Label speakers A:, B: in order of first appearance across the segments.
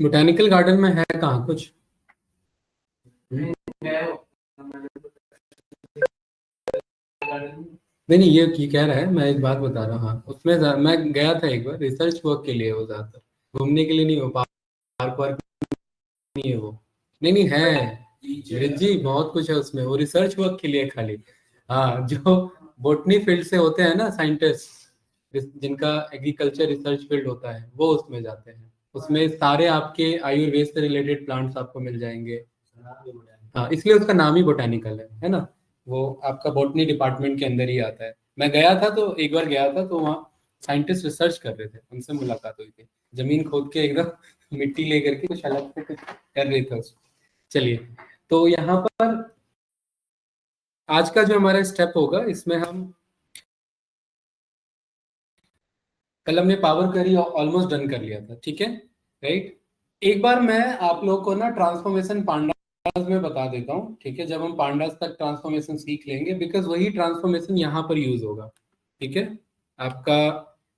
A: Botanical garden में है कहाँ कुछ? नहीं, ये की कह रहा है, मैं एक बात बता रहा हूँ। हाँ, उसमें मैं गया था एक बार रिसर्च वर्क के लिए, वो ज्यादातर घूमने के लिए नहीं, वो पार्क वार्क नहीं है वो। नहीं नहीं है जी, बहुत कुछ है उसमें, वो रिसर्च वर्क के लिए खाली। हाँ, जो बोटनी फील्ड से होते हैं ना साइंटिस्ट, जिनका एग्रीकल्चर रिसर्च फील्ड होता है, वो उसमें जाते हैं। उसमें सारे आपके आयुर्वेद से रिलेटेड प्लांट्स आपको मिल जाएंगे। हाँ, इसलिए उसका नाम ही बोटेनिकल है ना। वो आपका बॉटनी डिपार्टमेंट के अंदर ही आता है। मैं गया था, तो एक बार गया था, तो वहाँ साइंटिस्ट रिसर्च कर रहे थे, उनसे मुलाकात हुई थी। जमीन खोद के एकदम मिट्टी लेकर के कुछ अलग से कुछ कर रहे थे उसमें। चलिए, तो यहाँ पर आज का जो हमारा स्टेप होगा, इसमें हम कल हमने पावर क्वेरी ऑलमोस्ट डन कर लिया था, ठीक है, राइट। एक बार मैं आप लोगों को ना ट्रांसफॉर्मेशन पांडास में बता देता हूँ, ठीक है, जब हम पांडास तक ट्रांसफॉर्मेशन सीख लेंगे, बिकॉज वही ट्रांसफॉर्मेशन यहाँ पर यूज होगा, ठीक है। आपका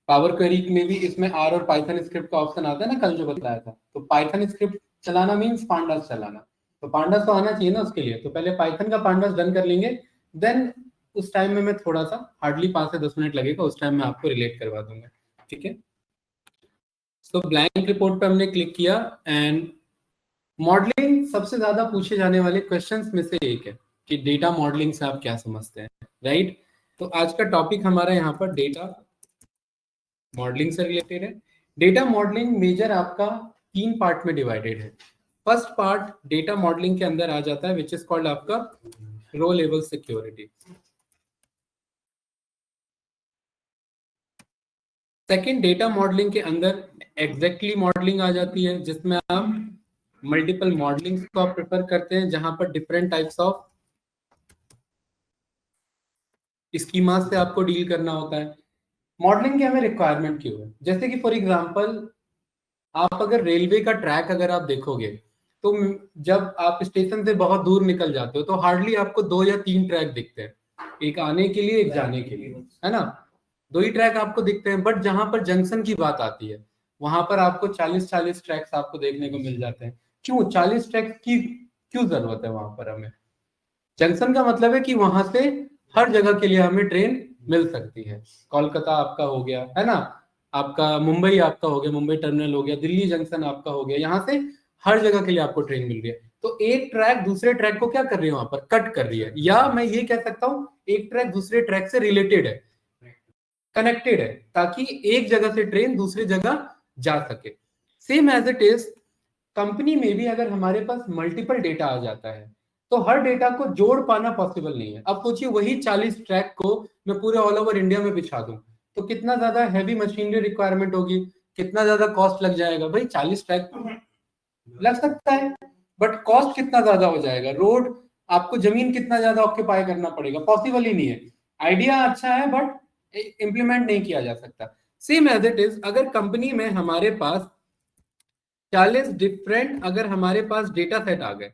A: पावर क्वेरी में भी इसमें आर और पाइथन स्क्रिप्ट का ऑप्शन आता है ना, कल जो बताया था, तो पाइथन स्क्रिप्ट चलाना मीन्स पांडास चलाना। तो पांडास तो आना चाहिए ना उसके लिए, तो पहले पाइथन का पांडास डन कर लेंगे। देन उस टाइम में मैं थोड़ा सा, हार्डली 5 से 10 मिनट लगेगा, उस टाइम में आपको रिलेट करवा दूंगा, ठीक है। तो ब्लैंक रिपोर्ट पे हमने क्लिक किया, एंड मॉडलिंग सबसे ज्यादा पूछे जाने वाले क्वेश्चंस में से एक है कि डेटा मॉडलिंग से आप क्या समझते हैं, राइट। तो आज का टॉपिक हमारा यहाँ पर डेटा मॉडलिंग से रिलेटेड है। डेटा मॉडलिंग मेजर आपका 3 पार्ट में डिवाइडेड है। फर्स्ट पार्ट डेटा मॉडलिंग के अंदर आ जाता है, विच इज कॉल्ड आपका row level security. Second, data modelling के अंदर एग्जैक्टली मॉडलिंग आ जाती है, जिसमें आप मल्टीपल मॉडलिंग को आप प्रेफर करते हैं, जहां पर डिफरेंट टाइप्स ऑफ स्कीमा से आपको डील करना होता है। मॉडलिंग की हमें रिक्वायरमेंट क्यों है? जैसे कि फॉर एग्जांपल, आप अगर रेलवे का ट्रैक अगर आप देखोगे, तो जब आप स्टेशन से बहुत दूर निकल जाते हो, तो हार्डली आपको 2 या 3 ट्रैक दिखते हैं, एक आने के लिए, एक जाने के लिए, है ना। 2 ही ट्रैक आपको दिखते हैं, बट जहां पर जंक्शन की बात आती है, वहां पर आपको 40-40 ट्रैक्स आपको देखने को मिल जाते हैं। क्यों 40 ट्रैक्स की क्यों जरूरत है वहां पर हमें? जंक्शन का मतलब है कि वहां से हर जगह के लिए हमें ट्रेन मिल सकती है। कोलकाता आपका हो गया, है ना, आपका मुंबई आपका हो गया, मुंबई टर्मिनल हो गया, दिल्ली जंक्शन आपका हो गया, यहाँ से हर जगह के लिए आपको ट्रेन मिल रही है। तो एक ट्रैक दूसरे ट्रैक को क्या कर रही है, वहां पर कट कर रही है, या मैं ये कह सकता हूँ एक ट्रैक दूसरे ट्रैक से रिलेटेड है, कनेक्टेड है, ताकि एक जगह से ट्रेन दूसरी जगह जा सके। Same as it is company में भी अगर हमारे पास मल्टीपल डेटा आ जाता है, तो हर डेटा को जोड़ पाना पॉसिबल नहीं है। अब सोचिए वही 40 ट्रैक को मैं पूरे ऑल ओवर इंडिया में बिछा दूं, तो कितना ज्यादा हैवी मशीनरी रिक्वायरमेंट होगी, कितना ज्यादा कॉस्ट लग जाएगा। भाई 40 ट्रैक लग सकता है, बट कॉस्ट कितना ज्यादा हो जाएगा, रोड आपको जमीन कितना ज्यादा ऑक्यूपाई करना पड़ेगा, पॉसिबल ही नहीं है। आइडिया अच्छा है, बट इंप्लीमेंट नहीं किया जा सकता। सेम एज इट इज, अगर कंपनी में हमारे पास 40 डिफरेंट अगर हमारे पास डेटा सेट आ गए,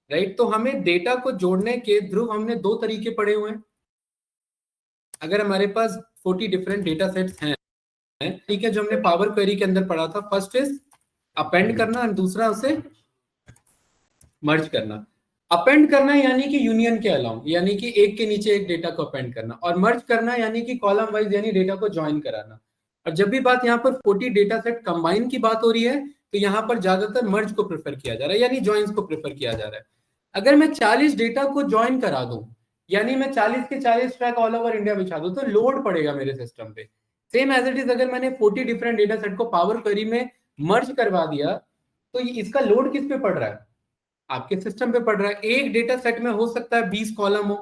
A: राइट, तो हमें डेटा को जोड़ने के ध्रुव हमने 2 तरीके पढ़े हुए हैं। अगर हमारे पास 40 डिफरेंट डेटा सेट्स हैं, ठीक है, जो हमने पावर क्वेरी के अंदर पढ़ा था, फर्स्ट इज अपेंड करना, और दूसरा उसे मर्ज करना। अपेंड करना यानी कि यूनियन के अलाउंग, यानी कि एक के नीचे एक डेटा को अपेंड करना, और मर्ज करना यानी कि कॉलम वाइज, यानी डेटा को ज्वाइन कराना। और जब भी बात यहाँ पर 40 डेटा सेट कंबाइन की बात हो रही है, तो यहाँ पर ज्यादातर मर्ज को प्रेफर किया जा रहा है, यानी ज्वाइंस को प्रेफर किया जा रहा है। अगर मैं 40 डेटा को ज्वाइन करा दूं, यानी मैं 40 के 40 ट्रैक ऑल ओवर इंडिया बिछा दूं, तो लोड पड़ेगा मेरे सिस्टम पे। सेम एज इट इज, अगर मैंने 40 डिफरेंट डेटा सेट को पावर क्वेरी में मर्ज करवा दिया, तो इसका लोड किस पे पड़ रहा है? आपके सिस्टम पे पड़ रहा है। एक डेटा सेट में हो सकता है 20 कॉलम हो,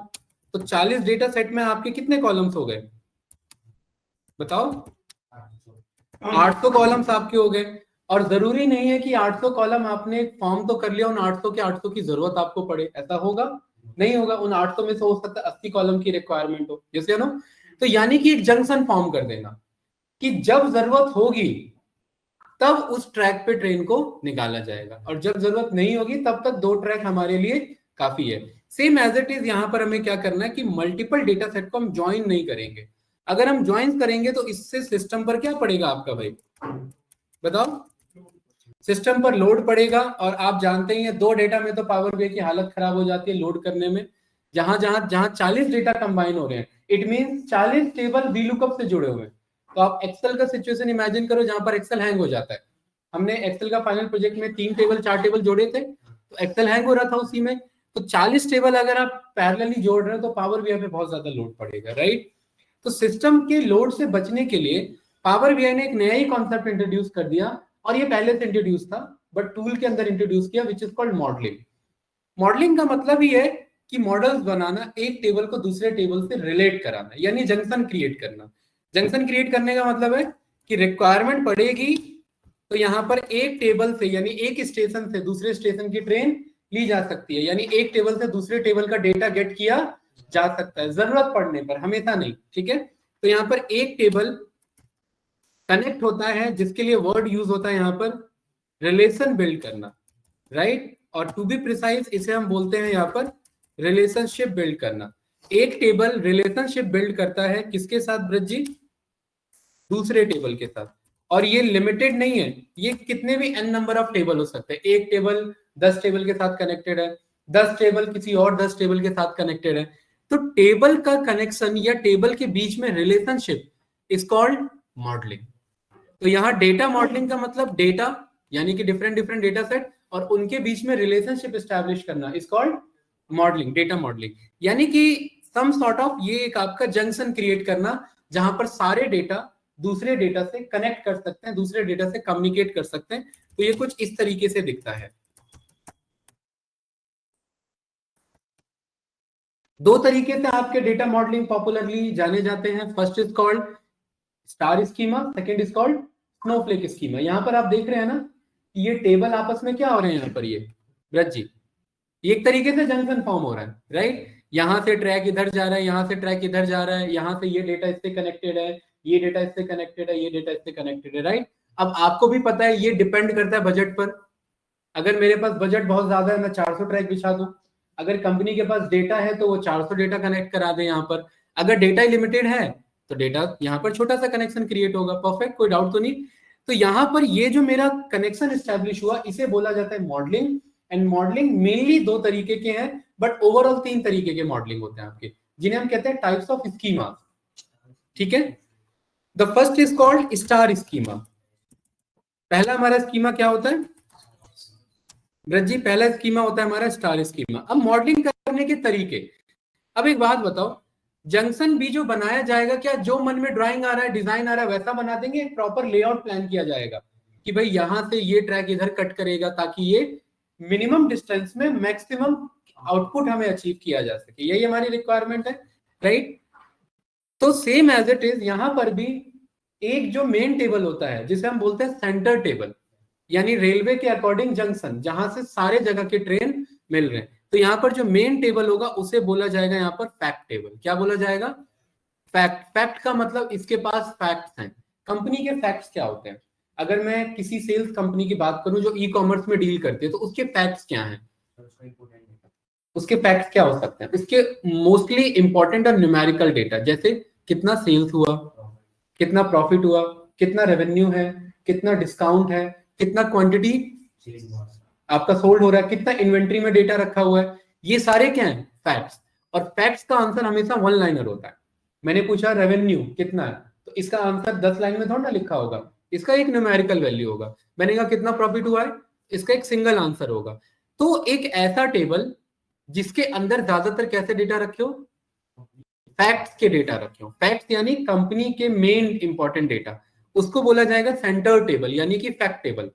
A: तो 40 डेटा सेट में आपके कितने कॉलम्स हो गए, बताओ? 800 कॉलम्स आपके हो गए। और जरूरी नहीं है कि 800 कॉलम आपने फॉर्म तो कर लिया, उन 800 के 800 की जरूरत आपको पड़े, ऐसा होगा? नहीं होगा। उन 800 में से हो सकता है 80 कॉलम की रिक्वायरमेंट हो, जैसे नो। तो यानी कि एक जंक्शन फॉर्म कर देना कि जब जरूरत होगी तब उस ट्रैक पे ट्रेन को निकाला जाएगा, और जब जरूरत नहीं होगी तब तक 2 ट्रैक हमारे लिए काफी है। सेम एज इट इज यहां पर हमें क्या करना है कि मल्टीपल डेटा सेट को हम ज्वाइन नहीं करेंगे। अगर हम ज्वाइन करेंगे तो इससे सिस्टम पर क्या पड़ेगा आपका, भाई बताओ? सिस्टम पर लोड पड़ेगा और आप जानते ही हैं दो डेटा में तो पावर बीआई की हालत खराब हो जाती है लोड करने में। जहां जहां जहां 40 डेटा कंबाइन हो रहे हैं, इट मींस 40 टेबल वीलुकअप से जुड़े हुए हैं। तो आप एक्सेल का सिचुएशन इमेजिन करो जहां पर एक्सेल हैंग हो जाता है। हमने एक्सेल का फाइनल प्रोजेक्ट में 3 टेबल 4 टेबल जोड़े थे, तो एक्सेल हैंग हो रहा था उसी में। तो 40 टेबल अगर आप पैरेलली जोड़ रहे हो तो पावर बीआई पे बहुत ज्यादा लोड पड़ेगा, राइट। तो सिस्टम के लोड से बचने के लिए पावर बीआई ने एक नया ही कॉन्सेप्ट इंट्रोड्यूस कर दिया, और ये पहले से इंट्रोड्यूस था बट टूल के अंदर इंट्रोड्यूस किया, विच इज कॉल्ड मॉडलिंग। मॉडलिंग का मतलब ही है कि मॉडल्स बनाना, एक टेबल को दूसरे टेबल से रिलेट कराना, यानी जंक्शन क्रिएट करना। जंक्शन क्रिएट करने का मतलब है कि रिक्वायरमेंट पड़ेगी तो यहाँ पर एक टेबल से, यानी एक स्टेशन से दूसरे स्टेशन की ट्रेन ली जा सकती है, यानी एक टेबल से दूसरे टेबल का डेटा गेट किया जा सकता है जरूरत पड़ने पर, हमेशा नहीं, ठीक है। तो यहाँ पर एक टेबल कनेक्ट होता है, जिसके लिए वर्ड यूज होता है यहाँ पर रिलेशन बिल्ड करना, राइट। और टू बी प्रिसाइज इसे हम बोलते हैं यहाँ पर रिलेशनशिप बिल्ड करना। एक टेबल रिलेशनशिप बिल्ड करता है किसके साथ ब्रज जी? दूसरे टेबल के साथ। और ये लिमिटेड नहीं है, ये कितने भी n नंबर ऑफ टेबल हो सकते हैं। एक टेबल 10 टेबल के साथ कनेक्टेड है, 10 टेबल किसी और 10 टेबल के साथ कनेक्टेड है। तो टेबल का कनेक्शन या टेबल के बीच में रिलेशनशिप इज कॉल्ड मॉडलिंग। तो यहाँ डेटा मॉडलिंग का मतलब डेटा, यानी कि डिफरेंट डिफरेंट डेटा सेट और उनके बीच में रिलेशनशिप एस्टैब्लिश करना is called modelling, data modelling. यानी कि सम सॉर्ट ऑफ ये एक आपका जंक्शन क्रिएट करना जहां पर सारे डेटा दूसरे डेटा से कनेक्ट कर सकते हैं, दूसरे डेटा से कम्युनिकेट कर सकते हैं। तो ये कुछ इस तरीके से दिखता है। दो तरीके से आपके डेटा मॉडलिंग पॉपुलरली जाने जाते हैं। First is called star schema, second is called Snowflake schema. यहाँ पर आप देख रहे हैं ना कि ये टेबल आपस में क्या हो रहे हैं यहाँ पर, ये ब्रज जी, ये एक तरीके से जंक्शन फॉर्म हो रहा है, राइट। यहाँ से ट्रैक इधर जा रहा है, यहाँ से ट्रैक इधर जा रहा है, यहाँ से ये डेटा इससे कनेक्टेड है, ये डेटा इससे कनेक्टेड है, ये डेटा इससे कनेक्टेड है, राइट। अब आपको भी पता है ये डिपेंड करता है बजट पर। अगर मेरे पास बजट बहुत ज्यादा है, मैं 400 ट्रैक बिछा दूं। अगर कंपनी के पास डेटा है तो वो 400 डेटा कनेक्ट करा दे यहाँ पर। अगर डेटा लिमिटेड है तो डेटा यहाँ पर छोटा सा कनेक्शन क्रिएट होगा। परफेक्ट, कोई डाउट तो नहीं। तो यहाँ पर ये जो मेरा कनेक्शन एस्टैब्लिश हुआ इसे बोला जाता है मॉडलिंग। एंड मॉडलिंग मेनली दो तरीके के हैं, बट ओवरऑल 3 तरीके के मॉडलिंग होते हैं आपके, जिन्हें हम कहते हैं टाइप्स ऑफ स्कीमा, ठीक है। The first is called star schema. पहला हमारा स्कीमा क्या होता है ब्रज जी? पहला स्कीमा होता है हमारा स्टार स्कीमा। अब मॉडलिंग करने के तरीके। अब एक बात बताओ, जंक्शन भी जो बनाया जाएगा, क्या जो मन में ड्राइंग आ रहा है, डिजाइन आ रहा है वैसा बना देंगे? प्रॉपर लेआउट प्लान किया जाएगा कि भाई यहां से ये ट्रैक इधर कट करेगा ताकि ये मिनिमम डिस्टेंस में मैक्सिमम आउटपुट हमें अचीव किया जा सके, यही हमारी रिक्वायरमेंट है, राइट। तो सेम एज इट इज यहां पर भी एक जो मेन टेबल होता है जिसे हम बोलते हैं सेंटर टेबल, यानी रेलवे के अकॉर्डिंग जंक्शन जहां से सारे जगह के ट्रेन मिल रहे हैं। तो यहाँ पर जो मेन टेबल होगा उसे बोला जाएगा यहाँ पर फैक्ट टेबल। क्या बोला जाएगा? फैक्ट। फैक्ट का मतलब इसके पास फैक्ट्स हैं। कंपनी के फैक्ट्स क्या होते हैं? अगर मैं किसी सेल्स कंपनी की बात करूं जो ई कॉमर्स में डील करती है, तो उसके फैक्ट्स क्या हैं? उसके फैक्ट्स क्या हो सकते हैं? उसके मोस्टली इंपॉर्टेंट और न्यूमेरिकल डेटा, जैसे कितना सेल्स हुआ, कितना प्रॉफिट हुआ, कितना रेवेन्यू है, कितना डिस्काउंट है, कितना क्वांटिटी आपका सोल्ड हो रहा है, कितना इन्वेंट्री में डेटा रखा हुआ है। ये सारे क्या हैं? फैक्ट्स। और फैक्ट्स का आंसर हमेशा वन लाइनर होता है। मैंने पूछा रेवेन्यू कितना है, तो इसका आंसर 10 लाइन में थोड़ा ना लिखा होगा, इसका एक न्यूमेरिकल वैल्यू होगा। मैंने कहा कितना प्रॉफिट हुआ है, इसका एक सिंगल आंसर होगा। तो एक ऐसा टेबल जिसके अंदर ज्यादातर कैसे डेटा रखे हो? फैक्ट्स के डेटा रखे हो। फैक्ट्स यानी कंपनी के मेन इंपॉर्टेंट डेटा, उसको बोला जाएगा सेंटर टेबल, यानी कि फैक्ट टेबल।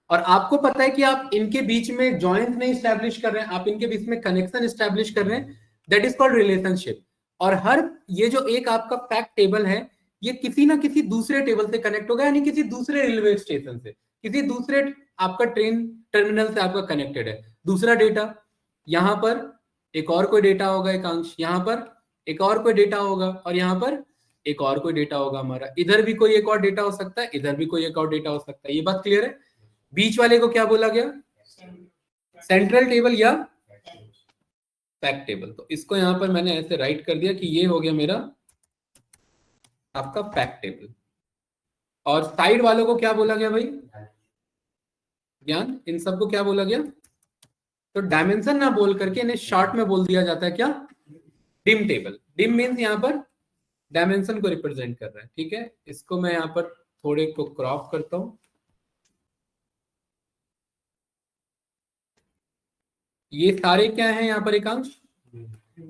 A: और आपको पता है कि आप इनके बीच में जॉइंट नहीं स्टैब्लिश कर रहे हैं, आप इनके बीच में कनेक्शन स्टैब्लिश कर रहे हैं, दैट इज कॉल्ड रिलेशनशिप। और हर ये जो एक आपका फैक्ट टेबल है, ये किसी ना किसी दूसरे टेबल से कनेक्ट होगा, यानी किसी दूसरे रेलवे स्टेशन से, किसी दूसरे आपका ट्रेन टर्मिनल से आपका कनेक्टेड है। दूसरा डेटा यहाँ पर एक और कोई डेटा होगा, एक अंश यहाँ पर एक और कोई डेटा होगा, और यहाँ पर एक और कोई डेटा होगा हमारा। इधर भी कोई एक और डेटा हो सकता है, इधर भी कोई एक और डेटा हो सकता है। ये बात क्लियर है? बीच वाले को क्या बोला गया? सेंट्रल टेबल या फैक्ट टेबल। तो इसको यहां पर मैंने ऐसे राइट कर दिया कि ये हो गया मेरा आपका फैक्ट टेबल। और साइड वालों को क्या बोला गया भाई? ज्ञान, इन सबको क्या बोला गया? तो डायमेंशन ना बोल करके इन्हें शॉर्ट में बोल दिया जाता है क्या? Dim table. डिम मीन्स यहाँ पर डायमेंशन को रिप्रेजेंट कर रहा है, ठीक है। इसको मैं यहाँ पर थोड़े को क्रॉप करता हूं। ये सारे क्या है यहाँ पर एकांश?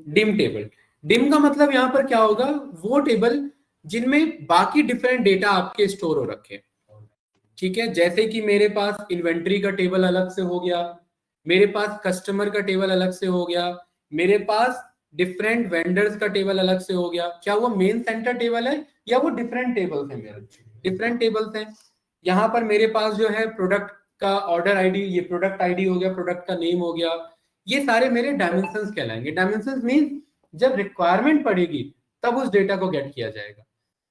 A: Dim table. डिम का मतलब यहाँ पर क्या होगा? वो टेबल जिनमें बाकी डिफरेंट डेटा आपके स्टोर हो रखे, ठीक है। जैसे कि मेरे पास इन्वेंट्री का टेबल अलग से हो गया, मेरे पास कस्टमर का टेबल अलग से हो गया, मेरे पास डिफरेंट वेंडर्स का टेबल अलग से हो गया। क्या वो मेन सेंटर टेबल है या वो डिफरेंट टेबल्स हैं? मेरे डिफरेंट टेबल्स हैं। यहाँ पर मेरे पास जो है प्रोडक्ट का ऑर्डर आईडी, ये प्रोडक्ट आईडी हो गया, प्रोडक्ट का नेम हो गया, ये सारे मेरे डायमेंशंस कहलाएंगे। डायमेंशंस मीन जब रिक्वायरमेंट पड़ेगी तब उस डेटा को गेट किया जाएगा।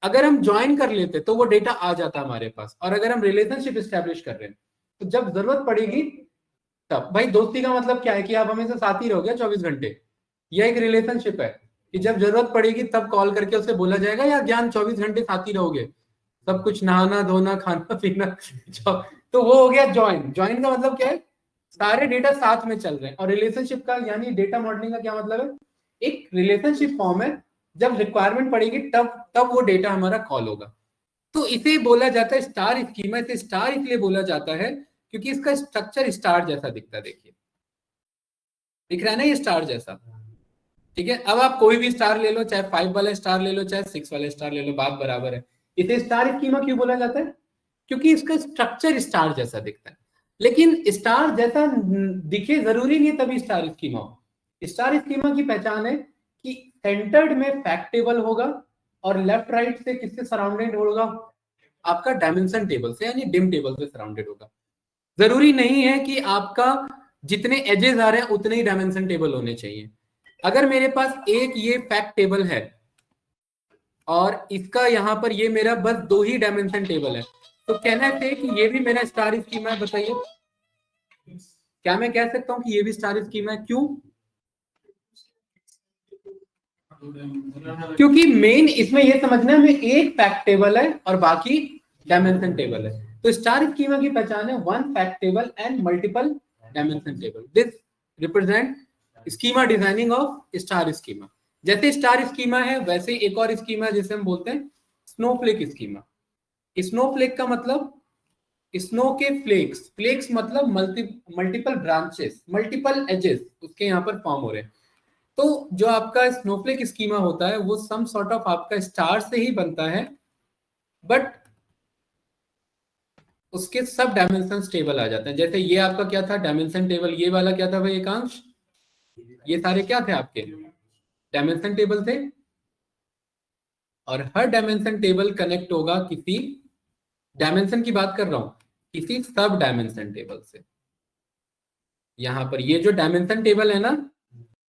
A: अगर हम ज्वाइन कर लेते तो वो डेटा आ जाता हमारे पास, और अगर हम रिलेशनशिप स्टैब्लिश कर रहे हैं तो जब जरूरत पड़ेगी तब। भाई दोस्ती का मतलब क्या है? कि आप हमेशा साथ ही रहोगे 24 घंटे। यह एक रिलेशनशिप है कि जब जरूरत पड़ेगी तब कॉल करके उसे बोला जाएगा यार ज्ञान 24 घंटे साथ ही रहोगे, सब कुछ नहाना धोना खाना पीना तो वो हो गया ज्वाइन। ज्वाइन का मतलब क्या है? सारे डेटा साथ में चल रहे हैं। और रिलेशनशिप का यानी डेटा मॉडलिंग का क्या मतलब है? एक रिलेशनशिप फॉर्म है, जब रिक्वायरमेंट पड़ेगी तब तब वो डेटा हमारा कॉल होगा। तो इसे बोला जाता है स्टार स्कीमा। इसे स्टार इसलिए बोला जाता है क्योंकि इसका स्ट्रक्चर स्टार जैसा दिखता है। देखिए दिख रहा है ना ये स्टार जैसा, ठीक है। अब आप कोई भी स्टार ले लो, चाहे 5 वाला स्टार ले लो, चाहे 6 वाला स्टार ले लो, बात बराबर है। इसे स्टार स्कीमा क्यों बोला जाता है? क्योंकि इसका स्ट्रक्चर स्टार जैसा दिखता है। लेकिन स्टार जैसा दिखे जरूरी नहीं तभी स्टार स्कीमा हो। स्टार स्कीमा की पहचान है कि सेंटर्ड में फैक्ट टेबल होगा और लेफ्ट राइट से किससे सराउंडेड होगा? आपका डायमेंशन टेबल से यानी डिम टेबल से सराउंडेड होगा। जरूरी नहीं है कि आपका जितने एजेस आ रहे हैं उतने ही डायमेंशन टेबल होने चाहिए। अगर मेरे पास एक ये फैक्ट टेबल है और इसका यहाँ पर ये मेरा बस 2 ही डायमेंशन टेबल है, तो कहना है कि ये भी मेरा स्टार स्कीमा है। बताइए क्या मैं कह सकता हूँ कि ये भी स्टार स्कीमा है? क्यों? क्योंकि मेन इसमें ये समझना है में एक फैक्ट टेबल है और बाकी डायमेंशन टेबल है। तो स्टार स्कीमा की पहचान है one fact table and multiple dimension table. This represent schema designing of star schema. जैसे स्टार स्कीमा है वैसे एक और स्कीमा जिसे हम बोलते हैं स्नोफ्लेक स्कीमा। स्नोफ्लेक का मतलब स्नो के फ्लेक्स, फ्लेक्स मतलब मल्टीपल ब्रांचेस, मल्टीपल एजेस उसके यहाँ पर फॉर्म हो रहे हैं। तो जो आपका स्नोफ्लेक स्कीमा होता है वो सम सॉर्ट ऑफ आपका स्टार से ही बनता है, बट उसके सब डायमेंशन टेबल आ जाते हैं। जैसे ये आपका क्या था? Dimension table. ये वाला क्या था भाई एकांश? ये सारे क्या थे आपके? डायमेंशन टेबल थे। और हर डायमेंशन टेबल कनेक्ट होगा किसी, डायमेंशन की बात कर रहा हूं, किसी सब डायमेंशन टेबल से। यहां पर ये जो डायमेंशन टेबल है ना,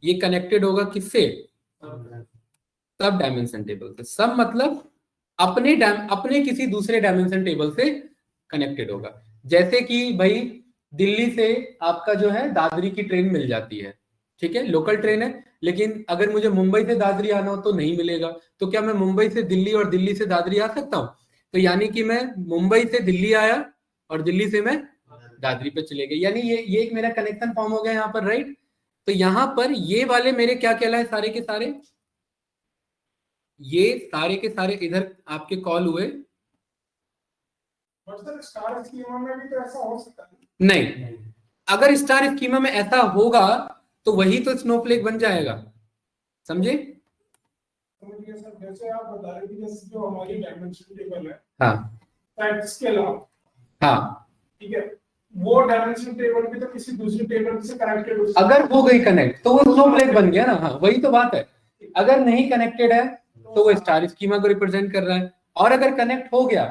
A: ये कनेक्टेड होगा किससे? सब डायमेंशन टेबल से। सब मतलब अपने किसी दूसरे डायमेंशन टेबल से कनेक्टेड होगा। जैसे कि भाई दिल्ली से आपका जो है दादरी की ट्रेन मिल जाती है, ठीक है, लोकल ट्रेन है। लेकिन अगर मुझे मुंबई से दादरी आना हो तो नहीं मिलेगा। तो क्या मैं मुंबई से दिल्ली और दिल्ली से दादरी आ सकता हूं? तो यानी कि मैं मुंबई से दिल्ली आया और दिल्ली से मैं दादरी पे चले गए, यानी ये एक मेरा कनेक्शन फॉर्म हो गया यहाँ पर, राइट। तो यहाँ पर ये वाले मेरे क्या कहलाए? सारे के सारे, ये सारे के सारे इधर आपके कॉल हुए। स्टार स्कीमा में भी तो ऐसा हो सकता है? नहीं, अगर स्टार स्कीमा में ऐसा होगा तो वही तो स्नोफ्लेक बन जाएगा, समझे? जैसे आप बता रहे थे जैसे जो हमारी डायमेंशन टेबल है, हाँ, फैक्ट्स के अलावा, हाँ, ठीक है, वो डायमेंशन टेबल भी तो किसी दूसरी टेबल से कनेक्टेड हो। अगर हो गई कनेक्ट तो वो स्नोफ्लेक बन गया ना। हाँ वही तो बात है। अगर नहीं कनेक्टेड है तो वो स्टार स्कीमा को रिप्रेजेंट कर रहा है, और अगर कनेक्ट हो गया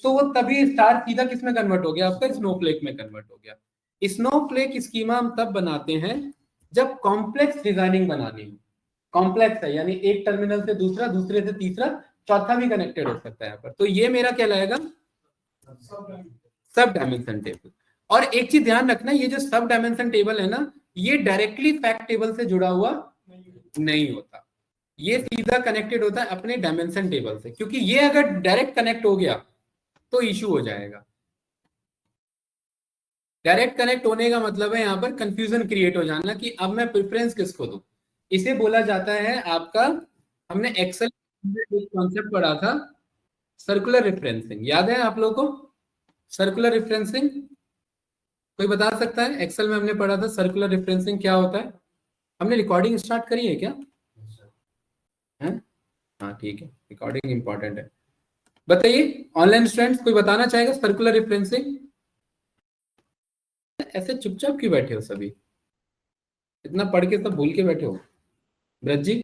A: तो वो तभी स्टार सीधा किस में कन्वर्ट हो गया? आपका स्नोफ्लेक में कन्वर्ट हो गया। स्नोफ्लेक स्कीमा हम तब बनाते हैं जब कॉम्प्लेक्स डिजाइनिंग बनानी हो। कॉम्प्लेक्स है यानी एक टर्मिनल से दूसरा, दूसरे से तीसरा, चौथा भी कनेक्टेड हो सकता है यहाँ पर। तो ये मेरा क्या लाएगा? सब डायमेंशन टेबल। और एक चीज ध्यान रखना, ये जो सब डायमेंशन टेबल है ना, ये डायरेक्टली फैक्ट टेबल से जुड़ा हुआ नहीं होता। ये सीधा कनेक्टेड होता है अपने डायमेंशन टेबल से, क्योंकि ये अगर डायरेक्ट कनेक्ट हो गया तो इशू हो जाएगा। डायरेक्ट कनेक्ट होने का मतलब है यहाँ पर कंफ्यूजन क्रिएट हो जाना कि अब मैं प्रेफरेंस किसको दूं। इसे बोला जाता है आपका, हमने एक्सेल कॉन्सेप्ट पढ़ा था, सर्कुलर रेफरेंसिंग। याद है आप लोगों को सर्कुलर रेफरेंसिंग? कोई बता सकता है? एक्सेल में हमने पढ़ा था सर्कुलर रेफरेंसिंग क्या होता है। हमने रिकॉर्डिंग स्टार्ट करी है क्या? है? हाँ ठीक है, रिकॉर्डिंग इंपॉर्टेंट है। बताइए ऑनलाइन स्टूडेंट्स, कोई बताना चाहेगा सर्कुलर रेफरेंसिंग? ऐसे चुपचाप क्यों बैठे हो सभी, इतना पढ़ के सब भूल के बैठे हो? ब्रज जी,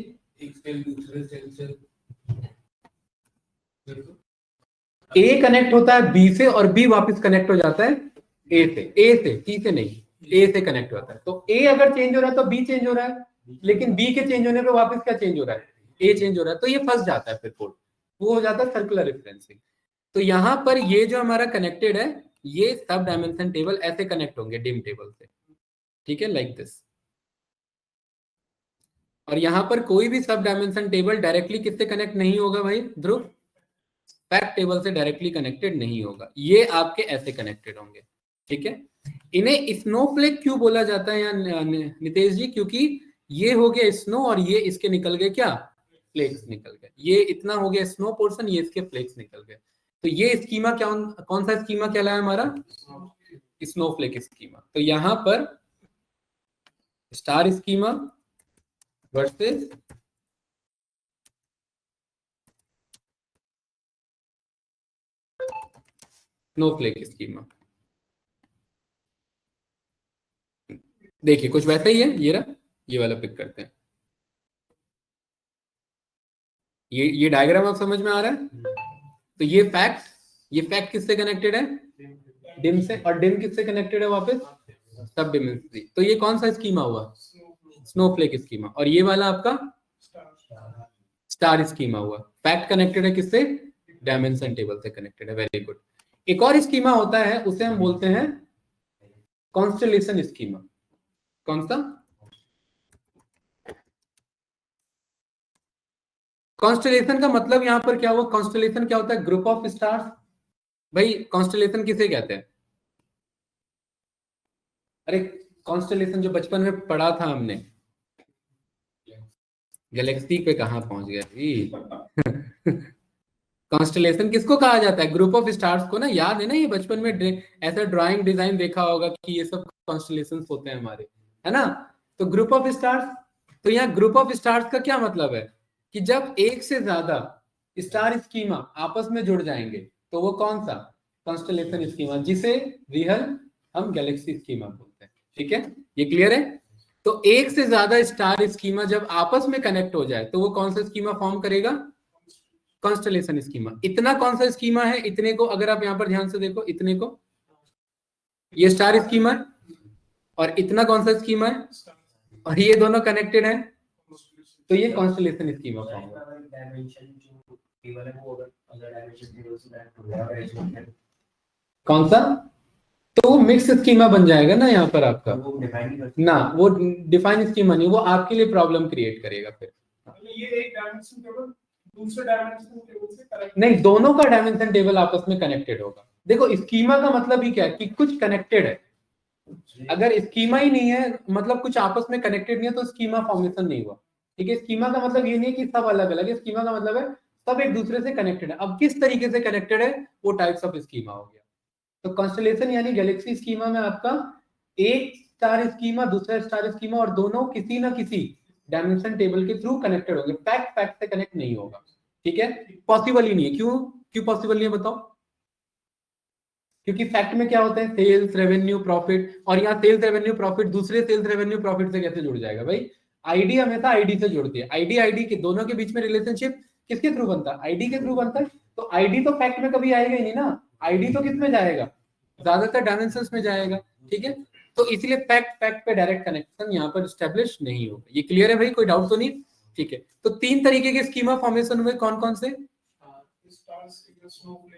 A: ए कनेक्ट होता है बी से और बी वापस कनेक्ट हो जाता है ए से। सी से नहीं, ए से कनेक्ट होता है। तो ए अगर चेंज हो रहा है तो बी चेंज हो रहा है, लेकिन बी के चेंज होने पे वापस क्या चेंज हो रहा है? ए चेंज हो रहा है। तो ये फंस जाता है फिर कोड, वो हो जाता है सर्कुलर रेफरेंसिंग। तो यहाँ पर ये जो हमारा कनेक्टेड है, ये सब डायमेंशन टेबल ऐसे कनेक्ट होंगे डिम टेबल से, ठीक है, लाइक दिस। और यहाँ पर कोई भी सब डायमेंशन टेबल डायरेक्टली किससे कनेक्ट नहीं होगा भाई ध्रुव? फैक्ट टेबल से डायरेक्टली कनेक्टेड नहीं होगा, ये आपके ऐसे कनेक्टेड होंगे, ठीक है। इन्हें स्नोफ्लेक क्यों बोला जाता है या नितेश जी? क्योंकि ये हो गया स्नो और ये इसके निकल गए क्या? फ्लेक्स निकल गए। ये इतना हो गया स्नो पोर्शन, ये इसके फ्लेक्स निकल गए। तो ये स्कीमा क्या, कौन सा स्कीमा कहलाया हमारा? Snowflake schema. तो यहां पर star schema versus Snowflake schema. देखिए कुछ वैसा ही है, ये रहा, ये वाला पिक करते हैं। ये डायग्राम आप समझ में आ रहा है? तो ये फैक्ट किससे कनेक्टेड है? डिम से। और डिम किससे कनेक्टेड है वापस? सब डिमेंसिटी। तो ये कौन सा स्कीमा हुआ? Snowflake schema. और ये वाला आपका स्टार स्कीमा हुआ। फैक्ट कनेक्टेड है किससे? डायमेंशन टेबल से कनेक्टेड है। Very good. एक और स्कीमा होता है, उसे हम बोलते हैं कॉन्स्टेलेशन स्कीमा। कौन सा? कॉन्स्टेलेशन का मतलब यहां पर क्या हुआ? कॉन्स्टेलेशन क्या होता है? Group of stars. भाई कॉन्स्टेलेशन किसे कहते हैं? अरे कॉन्स्टेलेशन जो बचपन में पढ़ा था हमने, गैलेक्सी पे कहाँ पहुंच गया जी? कॉन्स्टेलेशन किसको कहा जाता है? ग्रुप ऑफ स्टार्स को ना, याद है ना? ये बचपन में ऐसा ड्राइंग डिजाइन देखा होगा कि ये सब कॉन्स्टेलेशन होते हैं हमारे, है ना? तो ग्रुप ऑफ स्टार्स। तो यहाँ ग्रुप ऑफ स्टार्स का क्या मतलब है? कि जब एक से ज्यादा स्टार स्कीमा आपस में जुड़ जाएंगे तो वो कौन सा? कॉन्स्टेलेशन स्कीमा, जिसे रियल हम गैलेक्सी स्कीमा बोलते हैं, ठीक है। ये क्लियर है? तो एक से ज्यादा स्टार स्कीमा जब आपस में कनेक्ट हो जाए तो वो कौन सा स्कीमा फॉर्म करेगा? Constellation schema. इतना कौन सा स्कीमा है? इतने को अगर आप यहां पर ध्यान से देखो, इतने को, ये स्टार स्कीमा है। और इतना कौन सा स्कीमा है? और ये दोनों कनेक्टेड है, तो ये कॉन्स्टेलेशन स्कीमा फॉर्म होगा। कौन सा? तो वो मिक्स स्कीमा बन जाएगा ना यहाँ पर आपका। ना वो डिफाइन स्कीमा नहीं, वो आपके लिए प्रॉब्लम क्रिएट करेगा फिर। ये एक डायमेंशन टेबल दूसरे डायमेंशन टेबल से कनेक्ट नहीं, दोनों का डायमेंशन टेबल आपस में कनेक्टेड होगा। देखो स्कीमा का मतलब ही क्या है? कि कुछ कनेक्टेड है। अगर स्कीमा ही नहीं है, मतलब कुछ आपस में कनेक्टेड नहीं है, तो स्कीमा फॉर्मेशन नहीं हुआ, ठीक है। स्कीमा का मतलब ये नहीं है कि सब अलग अलग है, स्कीमा का मतलब है सब एक दूसरे से कनेक्टेड है। अब किस तरीके से कनेक्टेड है, वो टाइप्स ऑफ स्कीमा हो गया। तो कॉन्स्टेलेशन यानी गैलेक्सी स्कीमा में आपका एक स्टार स्कीमा, दूसरा स्टार स्कीमा, और दोनों किसी ना किसी डायमेंशन टेबल के थ्रू कनेक्टेड होंगे। फैक्ट से कनेक्ट नहीं होगा, ठीक है। पॉसिबल ही नहीं है। क्यों पॉसिबल नहीं है बताओ? क्योंकि फैक्ट में क्या होता है? Sales revenue profit. और यहाँ सेल्स रेवेन्यू प्रॉफिट दूसरे सेल्स रेवेन्यू प्रॉफिट से कैसे जुड़ जाएगा भाई? आईडी हमेशा आईडी से जुड़ती है। आईडी के दोनों के बीच में रिलेशनशिप किसके थ्रू बनता है? आईडी के थ्रू बनता है। तो आईडी तो फैक्ट में कभी आएगा ही नहीं ना। आईडी तो किस में जाएगा? ज्यादातर डायमेंशंस में जाएगा, ठीक है। तो इसलिए फैक्ट पे डायरेक्ट कनेक्शन यहाँ पर स्टैब्लिश नहीं होगा। ये क्लियर है भाई? कोई डाउट तो नहीं? ठीक है। तो तीन तरीके के स्कीमा फॉर्मेशन हुए, कौन कौन से?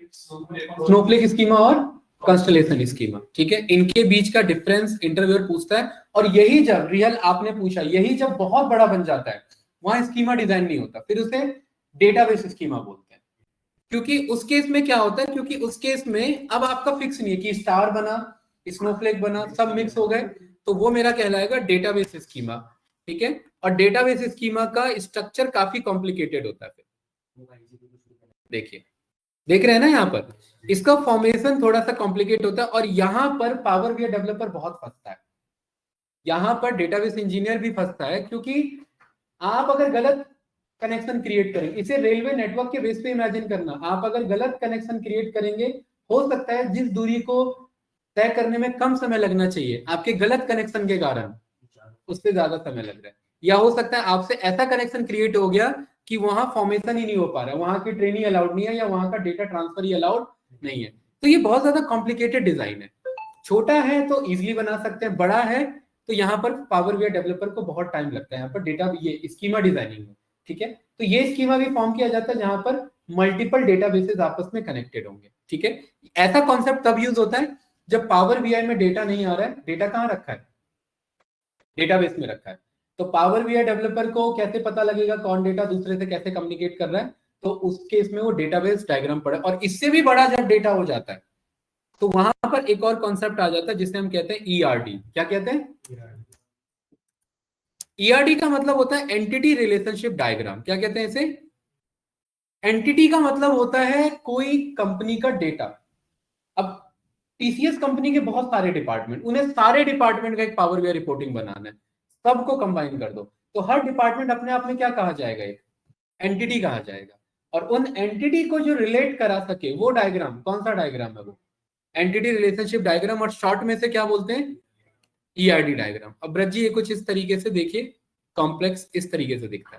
A: स्नोफ्लेक स्कीमा और कॉन्स्टेलेशन स्कीमा, ठीक है। इनके बीच का डिफरेंस इंटरव्यूअर पूछता है। और यही जब रियल आपने पूछा, यही जब बहुत बड़ा बन जाता है, वहां स्कीमा डिजाइन नहीं होता, फिर उसे डेटाबेस स्कीमा बोलते हैं। क्योंकि उस केस में क्या होता है? क्योंकि उस केस में अब आपका फिक्स नहीं है कि स्टार बना स्नोफ्लेक बना, सब मिक्स हो गए, तो वो मेरा कहलाएगा डेटाबेस स्कीमा। ठीक है, और डेटाबेस स्कीमा का स्ट्रक्चर काफी कॉम्प्लिकेटेड होता है। देखिए, देख रहे हैं ना यहाँ पर, इसका फॉर्मेशन थोड़ा सा कॉम्प्लिकेट होता है, और यहाँ पर पावर बीआई डेवलपर बहुत फंसता है, यहाँ पर डेटाबेस इंजीनियर भी फंसता है, क्योंकि आप अगर गलत कनेक्शन क्रिएट करेंगे, इसे रेलवे नेटवर्क के बेस पे इमेजिन करना, आप अगर गलत कनेक्शन क्रिएट करेंगे, हो सकता है जिस दूरी को तय करने में कम समय लगना चाहिए, आपके गलत कनेक्शन के कारण उससे ज्यादा समय लग रहा है, या हो सकता है आपसे ऐसा कनेक्शन क्रिएट हो गया कि वहां फॉर्मेशन ही नहीं हो पा रहा है, वहां की ट्रेनिंग अलाउड नहीं है, या वहां का डेटा ट्रांसफर ही अलाउड नहीं है। तो ये बहुत ज्यादा कॉम्प्लिकेटेड डिजाइन है। छोटा है तो इजिली बना सकते हैं, बड़ा है तो यहाँ पर पावर बीआई डेवलपर को बहुत टाइम लगता है यहाँ पर डेटा ये स्कीमा डिजाइनिंग में। ठीक है, तो ये स्कीमा भी फॉर्म किया जाता है जहां पर मल्टीपल डेटाबेसेस आपस में कनेक्टेड होंगे। ठीक है, ऐसा कॉन्सेप्ट तब यूज होता है जब पावर बीआई में डेटा नहीं आ रहा है, डेटा कहाँ रखा है, डेटाबेस में रखा है। तो पावर बीआई डेवलपर को कैसे पता लगेगा कौन डेटा दूसरे से कैसे कम्युनिकेट कर रहा है, तो उस केस में वो डेटाबेस डायग्राम पढ़े, और इससे भी बड़ा जब डेटा हो जाता है तो वहां पर एक और कॉन्सेप्ट आ जाता है जिसे हम कहते हैं ईआरडी। क्या कहते हैं? ईआरडी का मतलब होता है एंटिटी रिलेशनशिप डायग्राम। क्या कहते हैं इसे? एंटिटी का मतलब होता है कोई कंपनी का डेटा। अब टीसीएस कंपनी के बहुत सारे डिपार्टमेंट, उन्हें सारे डिपार्टमेंट का एक पावर बीआई रिपोर्टिंग बनाना है, सबको कंबाइन कर दो, तो हर डिपार्टमेंट अपने आप में क्या कहा जाएगा, एक एंटिटी कहा जाएगा, और उन एंटिटी को जो रिलेट करा सके वो डायग्राम, कौन सा डायग्राम है वो, एंटिटी रिलेशनशिप डायग्राम, और शॉर्ट में से क्या बोलते हैं, ईआरडी डायग्राम। अब ब्रज जी ये कुछ इस तरीके से देखिए, कॉम्प्लेक्स इस तरीके से दिखता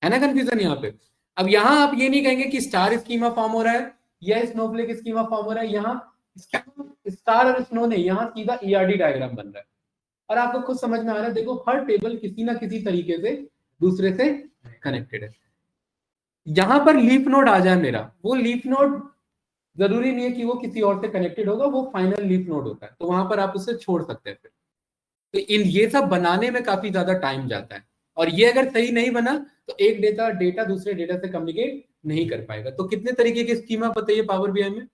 A: है ना, कंफ्यूजन यहाँ पे। अब यहाँ आप ये नहीं कहेंगे कि स्टार स्कीमा फॉर्म हो रहा है या स्नोफ्लेक स्कीमा फॉर्म हो रहा है, यहाँ स्टार और स्नो नहीं, यहाँ सीधा ईआरडी डायग्राम बन रहा है, और आपको खुद समझ में आ रहा है, देखो हर टेबल किसी ना किसी तरीके से दूसरे से कनेक्टेड है। यहाँ पर लीफ नोड आ जाए मेरा, वो लीफ नोड जरूरी नहीं है कि वो किसी और से कनेक्टेड होगा, वो फाइनल लीफ नोड होता है, तो वहां पर आप उसे छोड़ सकते हैं फिर। तो इन ये सब बनाने में काफी ज्यादा टाइम जाता है, और ये अगर सही नहीं बना तो एक डेटा दूसरे डेटा से कम्युनिकेट नहीं कर पाएगा। तो कितने तरीके की स्कीमा बताइए पावर बीआई में?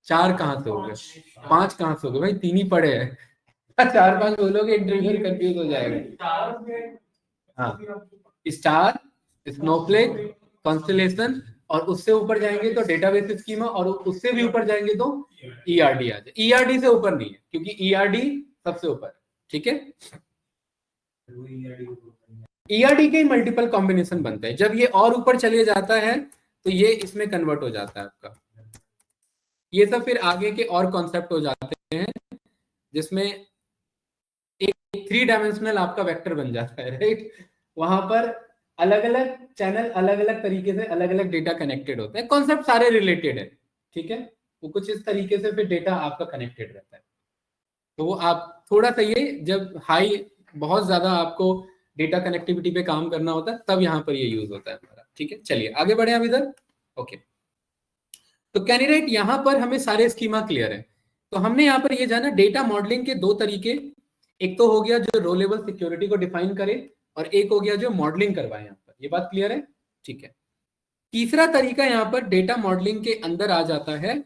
A: 4 कहां से हो गए, 5 कहां से हो गए भाई, 3 ही पड़े हैं। 4-5 बोलोगे इंटरव्यूअर कंफ्यूज हो जाएगा। हाँ, स्टार, स्नोफ्लेक, कॉन्स्टलेशन, और उससे ऊपर जाएंगे तो डेटाबेस स्कीमा, और उससे भी ऊपर जाएंगे तो ईआरडी आ जाए। ईआरडी से ऊपर नहीं है, क्योंकि ईआरडी सबसे ऊपर। ठीक है, ईआरडी के मल्टीपल कॉम्बिनेशन बनते हैं, जब ये और ऊपर चले जाता है तो ये इसमें कन्वर्ट हो जाता है आपका। ये सब फिर आगे के और कॉन्सेप्ट हो जाते हैं, जिसमें एक 3 डायमेंशनल आपका वेक्टर बन जाता है, राइट। वहां पर अलग अलग चैनल, अलग अलग तरीके से अलग अलग डेटा कनेक्टेड होते हैं, कॉन्सेप्ट सारे रिलेटेड है। ठीक है, वो कुछ इस तरीके से फिर डेटा आपका कनेक्टेड रहता है। तो वो आप थोड़ा सा ये जब हाई, बहुत ज्यादा आपको डेटा कनेक्टिविटी पे काम करना होता है, तब यहाँ पर ये यूज होता है हमारा। ठीक है, चलिए आगे बढ़े अब इधर। ओके, तो कैंडिडेट यहाँ पर हमें सारे स्कीमा क्लियर है। तो हमने यहाँ पर ये जाना डेटा मॉडलिंग के 2 तरीके, एक तो हो गया जो रो लेवल सिक्योरिटी को डिफाइन करे, और एक हो गया जो मॉडलिंग करवाए। यहाँ पर ये बात क्लियर है? ठीक है, तीसरा तरीका यहाँ पर डेटा मॉडलिंग के अंदर आ जाता है,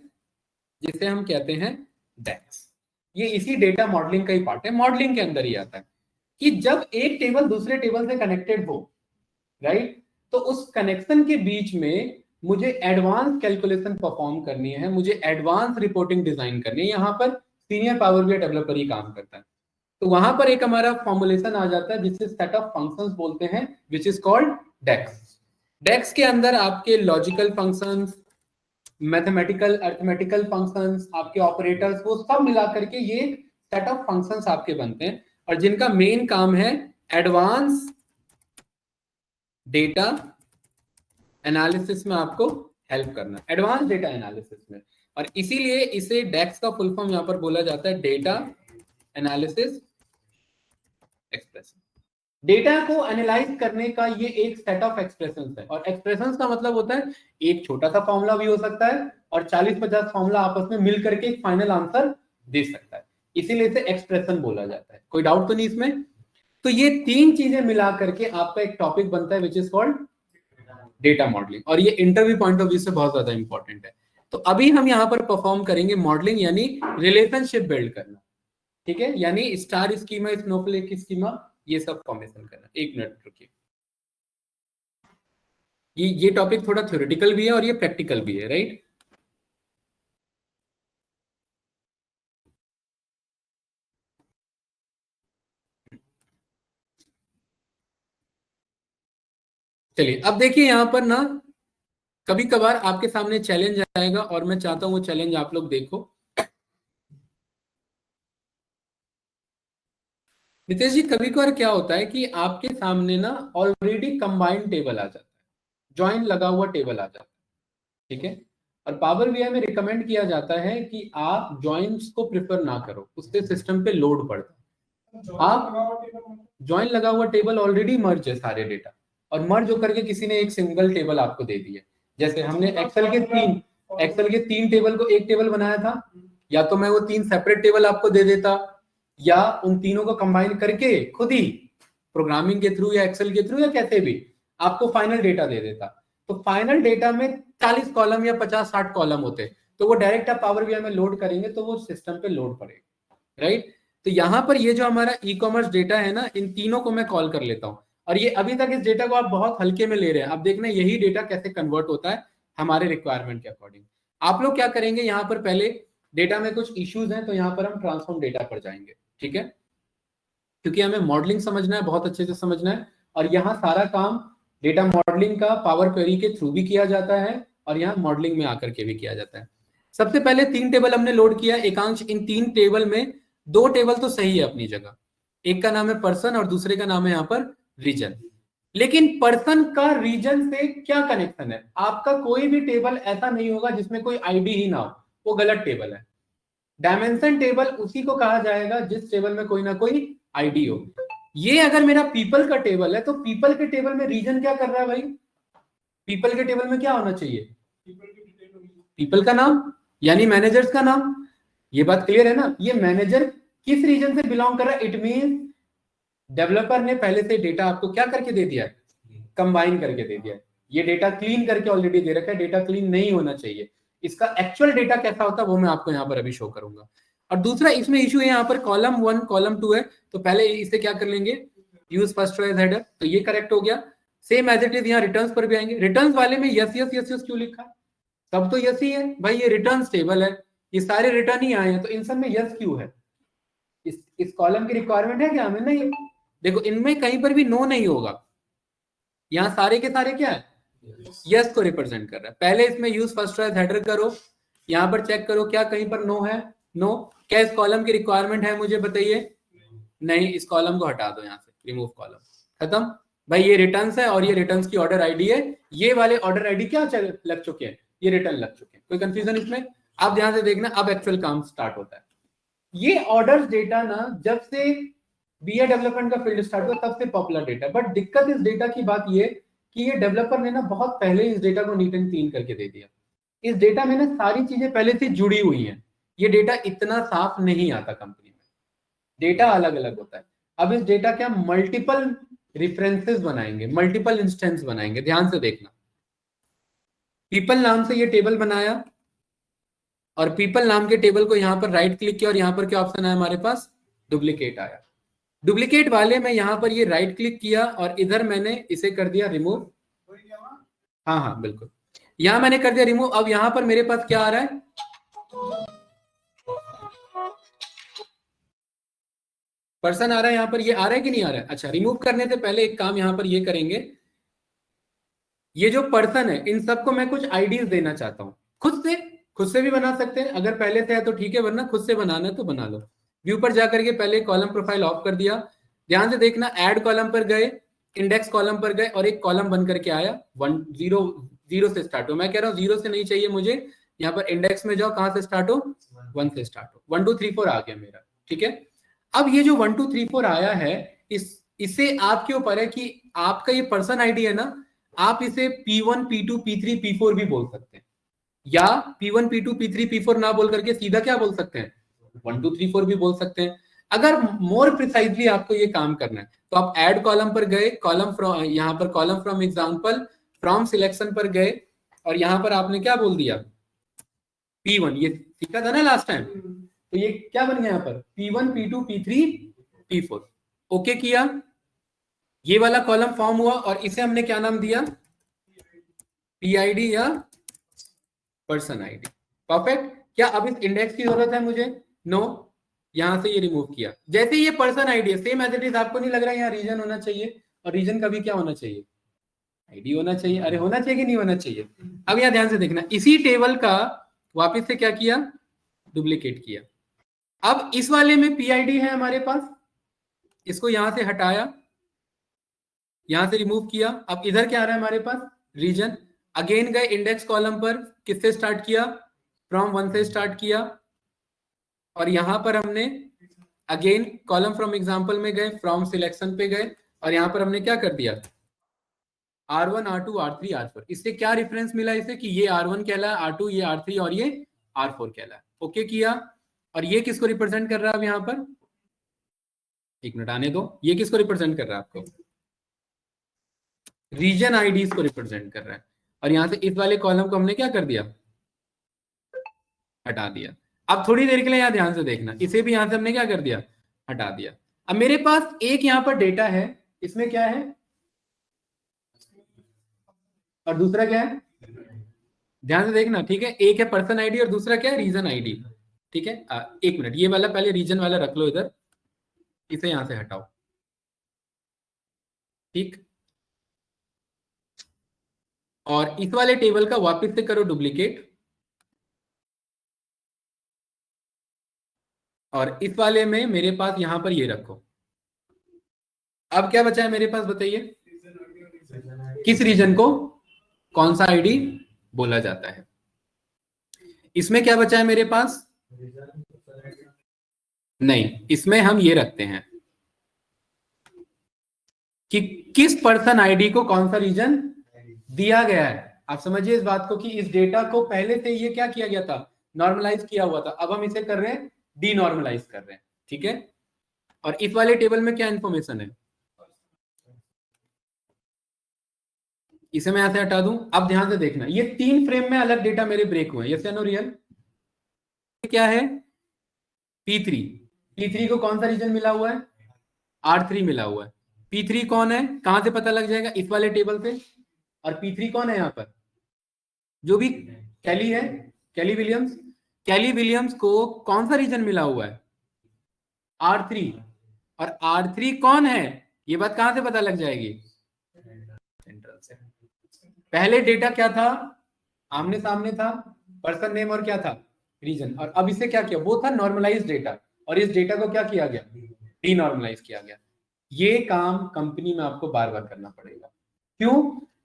A: जिसे हम कहते हैं डेक्स। ये इसी डेटा मॉडलिंग का ही पार्ट है, मॉडलिंग के अंदर ही आता है कि जब एक टेबल दूसरे टेबल से कनेक्टेड हो, राइट, तो उस कनेक्शन के बीच में मुझे एडवांस कैलकुलेशन परफॉर्म करनी है, मुझे एडवांस रिपोर्टिंग डिजाइन करनी है। यहाँ पर सीनियर पावर बीआई डेवलपर ही काम करता है। तो वहां पर एक हमारा फॉर्मुलेशन आ जाता है जिससे सेट ऑफ फंक्शंस बोलते हैं, विच इज कॉल्ड डेक्स। डेक्स के अंदर आपके logical functions, mathematical arithmetical functions, आपके ऑपरेटर्स, वो सब मिला करके ये सेट ऑफ फंक्शंस आपके बनते हैं, और जिनका मेन काम है एडवांस डेटा एनालिसिस में आपको हेल्प करना, एडवांस डेटा एनालिसिस में। और इसीलिए इसे डेक्स का फुल फॉर्म यहाँ पर बोला जाता है डेटा एनालिसिस एक्सप्रेशन। डेटा को एनालाइज करने का ये एक सेट ऑफ एक्सप्रेशंस है, और एक्सप्रेशंस का मतलब होता है एक छोटा सा फॉर्मूला भी हो सकता है और 40-50 फॉर्मूला आपस में मिल करके एक फाइनल आंसर दे सकता है, इसीलिए इसे एक्सप्रेशन बोला जाता है। कोई डाउट तो नहीं इसमें? तो ये 3 चीजें मिला करके आपका एक टॉपिक बनता है विच इज कॉल्ड डेटा मॉडलिंग, और ये इंटरव्यू पॉइंट ऑफ व्यू से बहुत ज्यादा इंपॉर्टेंट है। तो अभी हम यहाँ पर परफॉर्म करेंगे मॉडलिंग, यानी रिलेशनशिप बिल्ड करना, ठीक है, यानी स्टार स्कीमा, स्नोफ्लेक स्कीमा, ये सब फॉर्मेशन करना। एक मिनट रुकिए, ये टॉपिक थोड़ा थ्योरेटिकल भी है और ये प्रैक्टिकल भी है, राइट। चलिए अब देखिए यहाँ पर ना, कभी कभार आपके सामने चैलेंज आएगा और मैं चाहता हूं वो चैलेंज आप लोग देखो। नितेश जी, कभी कभार क्या होता है कि आपके सामने ना ऑलरेडी कंबाइंड टेबल आ जाता है, ज्वाइन लगा हुआ टेबल आ जाता है, ठीक है। और पावर बीआई में रिकमेंड किया जाता है कि आप ज्वाइंस को प्रिफर ना करो, उससे सिस्टम पे लोड पड़ता है। आप ज्वाइन लगा हुआ टेबल ऑलरेडी मर्ज है सारे डेटा, और मर्ज होकर के किसी ने एक सिंगल टेबल आपको दे दिया। जैसे हमने एक्सेल के तीन टेबल को एक टेबल बनाया था, या तो मैं वो तीन सेपरेट टेबल आपको दे देता, या उन तीनों को कंबाइन करके खुद ही प्रोग्रामिंग के थ्रू या एक्सेल के थ्रू या कैसे भी आपको फाइनल डेटा दे देता। तो फाइनल डेटा में 40 कॉलम या 50-60 कॉलम होते, तो वो डायरेक्ट आप पावर बीआई में लोड करेंगे तो वो सिस्टम पे लोड पड़ेगा, राइट। तो यहां पर ये जो हमारा ई कॉमर्स डेटा है ना, इन तीनों को मैं कॉल कर लेता हूं, और ये अभी तक इस डेटा को आप बहुत हल्के में ले रहे हैं। अब देखना यही डेटा कैसे कन्वर्ट होता है हमारे रिक्वायरमेंट के अकॉर्डिंग। आप लोग क्या करेंगे, यहाँ पर पहले डेटा में कुछ इश्यूज हैं, तो यहाँ पर हम ट्रांसफॉर्म डेटा पर जाएंगे, ठीक है, क्योंकि हमें मॉडलिंग समझना है, बहुत अच्छे से समझना है। और यहाँ सारा काम डेटा मॉडलिंग का पावर क्वेरी के थ्रू भी किया जाता है, और यहाँ मॉडलिंग में आकर के भी किया जाता है। सबसे पहले तीन टेबल हमने लोड किया एकांश। इन तीन टेबल में दो टेबल तो सही है अपनी जगह, एक का नाम है पर्सन और दूसरे का नाम है यहाँ पर रीजन। लेकिन पर्सन का रीजन से क्या कनेक्शन है? आपका कोई भी टेबल ऐसा नहीं होगा जिसमें कोई आईडी ही ना हो, वो गलत टेबल है। डायमेंशन टेबल उसी को कहा जाएगा जिस टेबल में कोई ना कोई आईडी हो। ये अगर मेरा पीपल का टेबल है, तो पीपल के टेबल में रीजन क्या कर रहा है भाई? पीपल के टेबल में क्या होना चाहिए? पीपल का नाम, यानी मैनेजर्स का नाम। ये बात क्लियर है ना? ये मैनेजर किस रीजन से बिलोंग कर रहा है? इट मीन डेवलपर ने पहले से डेटा आपको क्या करके दे दिया है? कंबाइन करके दे दिया है। ये डेटा क्लीन करके ऑलरेडी दे रखा है, डेटा क्लीन नहीं होना चाहिए। इसका एक्चुअल डेटा कैसा होता है वो मैं आपको यहाँ पर अभी शो करूंगा। और दूसरा इसमें इशू है, यहाँ पर कॉलम 1 कॉलम 2 है, तो पहले इसे क्या कर लेंगे, यूज फर्स्ट चॉइस हेडर, तो ये करेक्ट हो गया। सेम एज इट इज यहाँ रिटर्न्स पर भी आएंगे। रिटर्न्स वाले में यस यस यस यस क्यों लिखा है? सब तो यस ही है भाई, ये रिटर्न्स टेबल है, ये सारे रिटर्न ही आए हैं, तो इन सब में यस क्यों है? इस कॉलम की रिक्वायरमेंट है क्या हमें? नहीं। देखो इनमें कहीं पर भी नो नहीं होगा, यहाँ सारे के सारे क्या है? यस को रिप्रेजेंट कर रहा है। पहले इसमें यूज फर्स्ट चॉइस हेडर करो, यहाँ पर चेक करो क्या कहीं पर नो है? नो। क्या इस कॉलम की रिक्वायरमेंट है मुझे बताइए? नहीं। इस कॉलम को हटा दो यहाँ से, रिमूव कॉलम, खत्म भाई। ये रिटर्न्स है और ये रिटर्न्स की ऑर्डर आईडी है। ये वाले ऑर्डर आईडी क्या लग चुके हैं? ये रिटर्न लग चुके हैं। कोई कंफ्यूजन इसमें? आप ध्यान से देखना, अब एक्चुअल काम स्टार्ट होता है। ये ऑर्डर्स डेटा ना जब से बीए डेवलपमेंट का फील्ड स्टार्ट हुआ तब से पॉपुलर डेटा, बट दिक्कत इस डेटा की बात ये कि ये डेवलपर ने ना बहुत पहले इस डेटा को नीट एंड क्लीन करके दे दिया। इस डेटा में ना सारी चीजें पहले से जुड़ी हुई हैं। ये डेटा इतना साफ नहीं आता कंपनी में, डेटा अलग अलग होता है। अब इस डेटा के हम मल्टीपल रेफरेंसेस बनाएंगे, मल्टीपल इंस्टेंस बनाएंगे। ध्यान से देखना, पीपल नाम से ये टेबल बनाया, और पीपल नाम के टेबल को यहाँ पर राइट क्लिक किया, और यहाँ पर क्या ऑप्शन आया हमारे पास? डुप्लीकेट आया। डुप्लीकेट वाले में यहाँ पर ये राइट क्लिक किया और इधर मैंने इसे कर दिया रिमूव। हाँ हाँ बिल्कुल, यहाँ मैंने कर दिया रिमूव। अब यहाँ पर मेरे पास क्या आ रहा है? पर्सन आ रहा है, यहाँ पर ये आ रहा है कि नहीं आ रहा है? अच्छा, रिमूव करने से पहले एक काम यहाँ पर ये करेंगे, ये जो पर्सन है इन सबको मैं कुछ आईडीज देना चाहता हूँ। खुद से भी बना सकते हैं, अगर पहले से है तो ठीक है, वरना खुद से बनाना है तो बना लो। व्यू पर जाकर के पहले कॉलम प्रोफाइल ऑफ कर दिया। ध्यान से देखना, ऐड कॉलम पर गए, इंडेक्स कॉलम पर गए, और एक कॉलम बन करके आया 0 से स्टार्ट हो। मैं कह रहा हूँ 0 से नहीं चाहिए मुझे, यहाँ पर इंडेक्स में जाओ, कहां से स्टार्ट हो? 1 से स्टार्ट हो। 1 2 3 4 आ गया मेरा, ठीक है। अब ये जो 1 2 3 4 आया है, इसे आपके ऊपर है कि आपका ये पर्सन आईडी है ना, आप इसे P1 P2 P3 P4 भी बोल सकते हैं, या P1 P2 P3 P4 ना बोल करके सीधा क्या बोल सकते हैं? 1 2 3 4 भी बोल सकते हैं। अगर मोर प्रिसाइजली आपको ये काम करना है तो आप ऐड कॉलम पर गए, कॉलम फ्रॉम, यहाँ पर column from example from selection पर गए, और यहाँ पर आपने क्या बोल दिया? P1 ये सीखा था ना लास्ट टाइम, तो ये क्या बन गया यहाँ पर P1 P2 P3 P4। Okay किया, ये वाला कॉलम फॉर्म हुआ और इसे हमने क्या नाम दिया, PID या पर्सन आईडी। परफेक्ट। क्या अब इस इंडेक्स की जरूरत है मुझे? नो। यहां से ये रिमूव किया। जैसे ये पर्सन आईडी है सेम एज इट इज, आपको नहीं लग रहा है यहाँ रीजन होना चाहिए, और रीजन का भी क्या होना चाहिए, आईडी होना चाहिए। अरे होना चाहिए कि नहीं होना चाहिए? अब यहाँ ध्यान से देखना, इसी टेबल का वापस से क्या किया, डुप्लीकेट किया। अब इस वाले में PID है हमारे पास, इसको यहां से हटाया, यहां से रिमूव किया। अब इधर क्या आ रहा है हमारे पास, रीजन। अगेन गए इंडेक्स कॉलम पर, किससे स्टार्ट किया, फ्रॉम 1 से स्टार्ट किया, और यहां पर हमने अगेन कॉलम फ्रॉम एग्जांपल में गए, फ्रॉम सिलेक्शन पे गए, और यहां पर हमने क्या कर दिया, R1 R2 R3 R4। इससे क्या रेफरेंस मिला इसे कि ये R1 कहला है, R2 ये R3 और ये R4 कहला है। ओके किया। और ये किसको रिप्रेजेंट कर रहा है अब यहां पर, एक मिनट आने दो, ये किसको रिप्रेजेंट कर रहा है आपको, रीजन आईडीज को रिप्रेजेंट कर रहा है। और यहां से इस वाले कॉलम को हमने क्या कर दिया, हटा दिया। अब थोड़ी देर के लिए यहां ध्यान से देखना, इसे भी यहां से हमने क्या कर दिया, हटा दिया। अब मेरे पास एक यहां पर डेटा है, इसमें क्या है, और दूसरा क्या है, ध्यान से देखना, ठीक है। एक है पर्सन आईडी और दूसरा क्या है, रीजन आईडी। ठीक है, एक मिनट, ये वाला पहले रीजन वाला रख लो इधर, इसे यहां से हटाओ। ठीक, और इस वाले टेबल का वापस से करो डुप्लीकेट, और इस वाले में मेरे पास यहां पर ये रखो। अब क्या बचा है मेरे पास बताइए, किस रीजन को कौन सा आईडी बोला जाता है। इसमें क्या बचा है मेरे पास, नहीं, इसमें हम ये रखते हैं कि किस पर्सन आईडी को कौन सा रीजन दिया गया है। आप समझिए इस बात को कि इस डेटा को पहले से ये क्या किया गया था, नॉर्मलाइज किया हुआ था, अब हम इसे कर रहे हैं डीनॉर्मलाइज कर रहे हैं। ठीक है, और इस वाले टेबल में क्या इंफॉर्मेशन है, इसे मैं यहां से हटा दूं। अब ध्यान से देखना, ये 3 फ्रेम में अलग डेटा मेरे ब्रेक हुए हैं, यस या नो रियल। क्या है, P3, P3 को कौन सा रीजन मिला हुआ है, R3 मिला हुआ है। P3 कौन है, कहां से पता लग जाएगा, इस वाले टेबल से। और P3 कौन है यहाँ पर, जो भी कैली है, कैली विलियम्स, कैली विलियम्स को कौन सा रीजन मिला हुआ है, R3। और R3 कौन है, ये बात कहां से पता लग जाएगी, सेंट्रल से। पहले डेटा क्या था, आमने सामने था, पर्सन नेम और क्या था, रीजन। और अब इसे क्या किया, वो था नॉर्मलाइज डेटा, और इस डेटा को क्या किया गया, डीनॉर्मलाइज किया गया। ये काम कंपनी में आपको बार बार करना पड़ेगा। क्यों,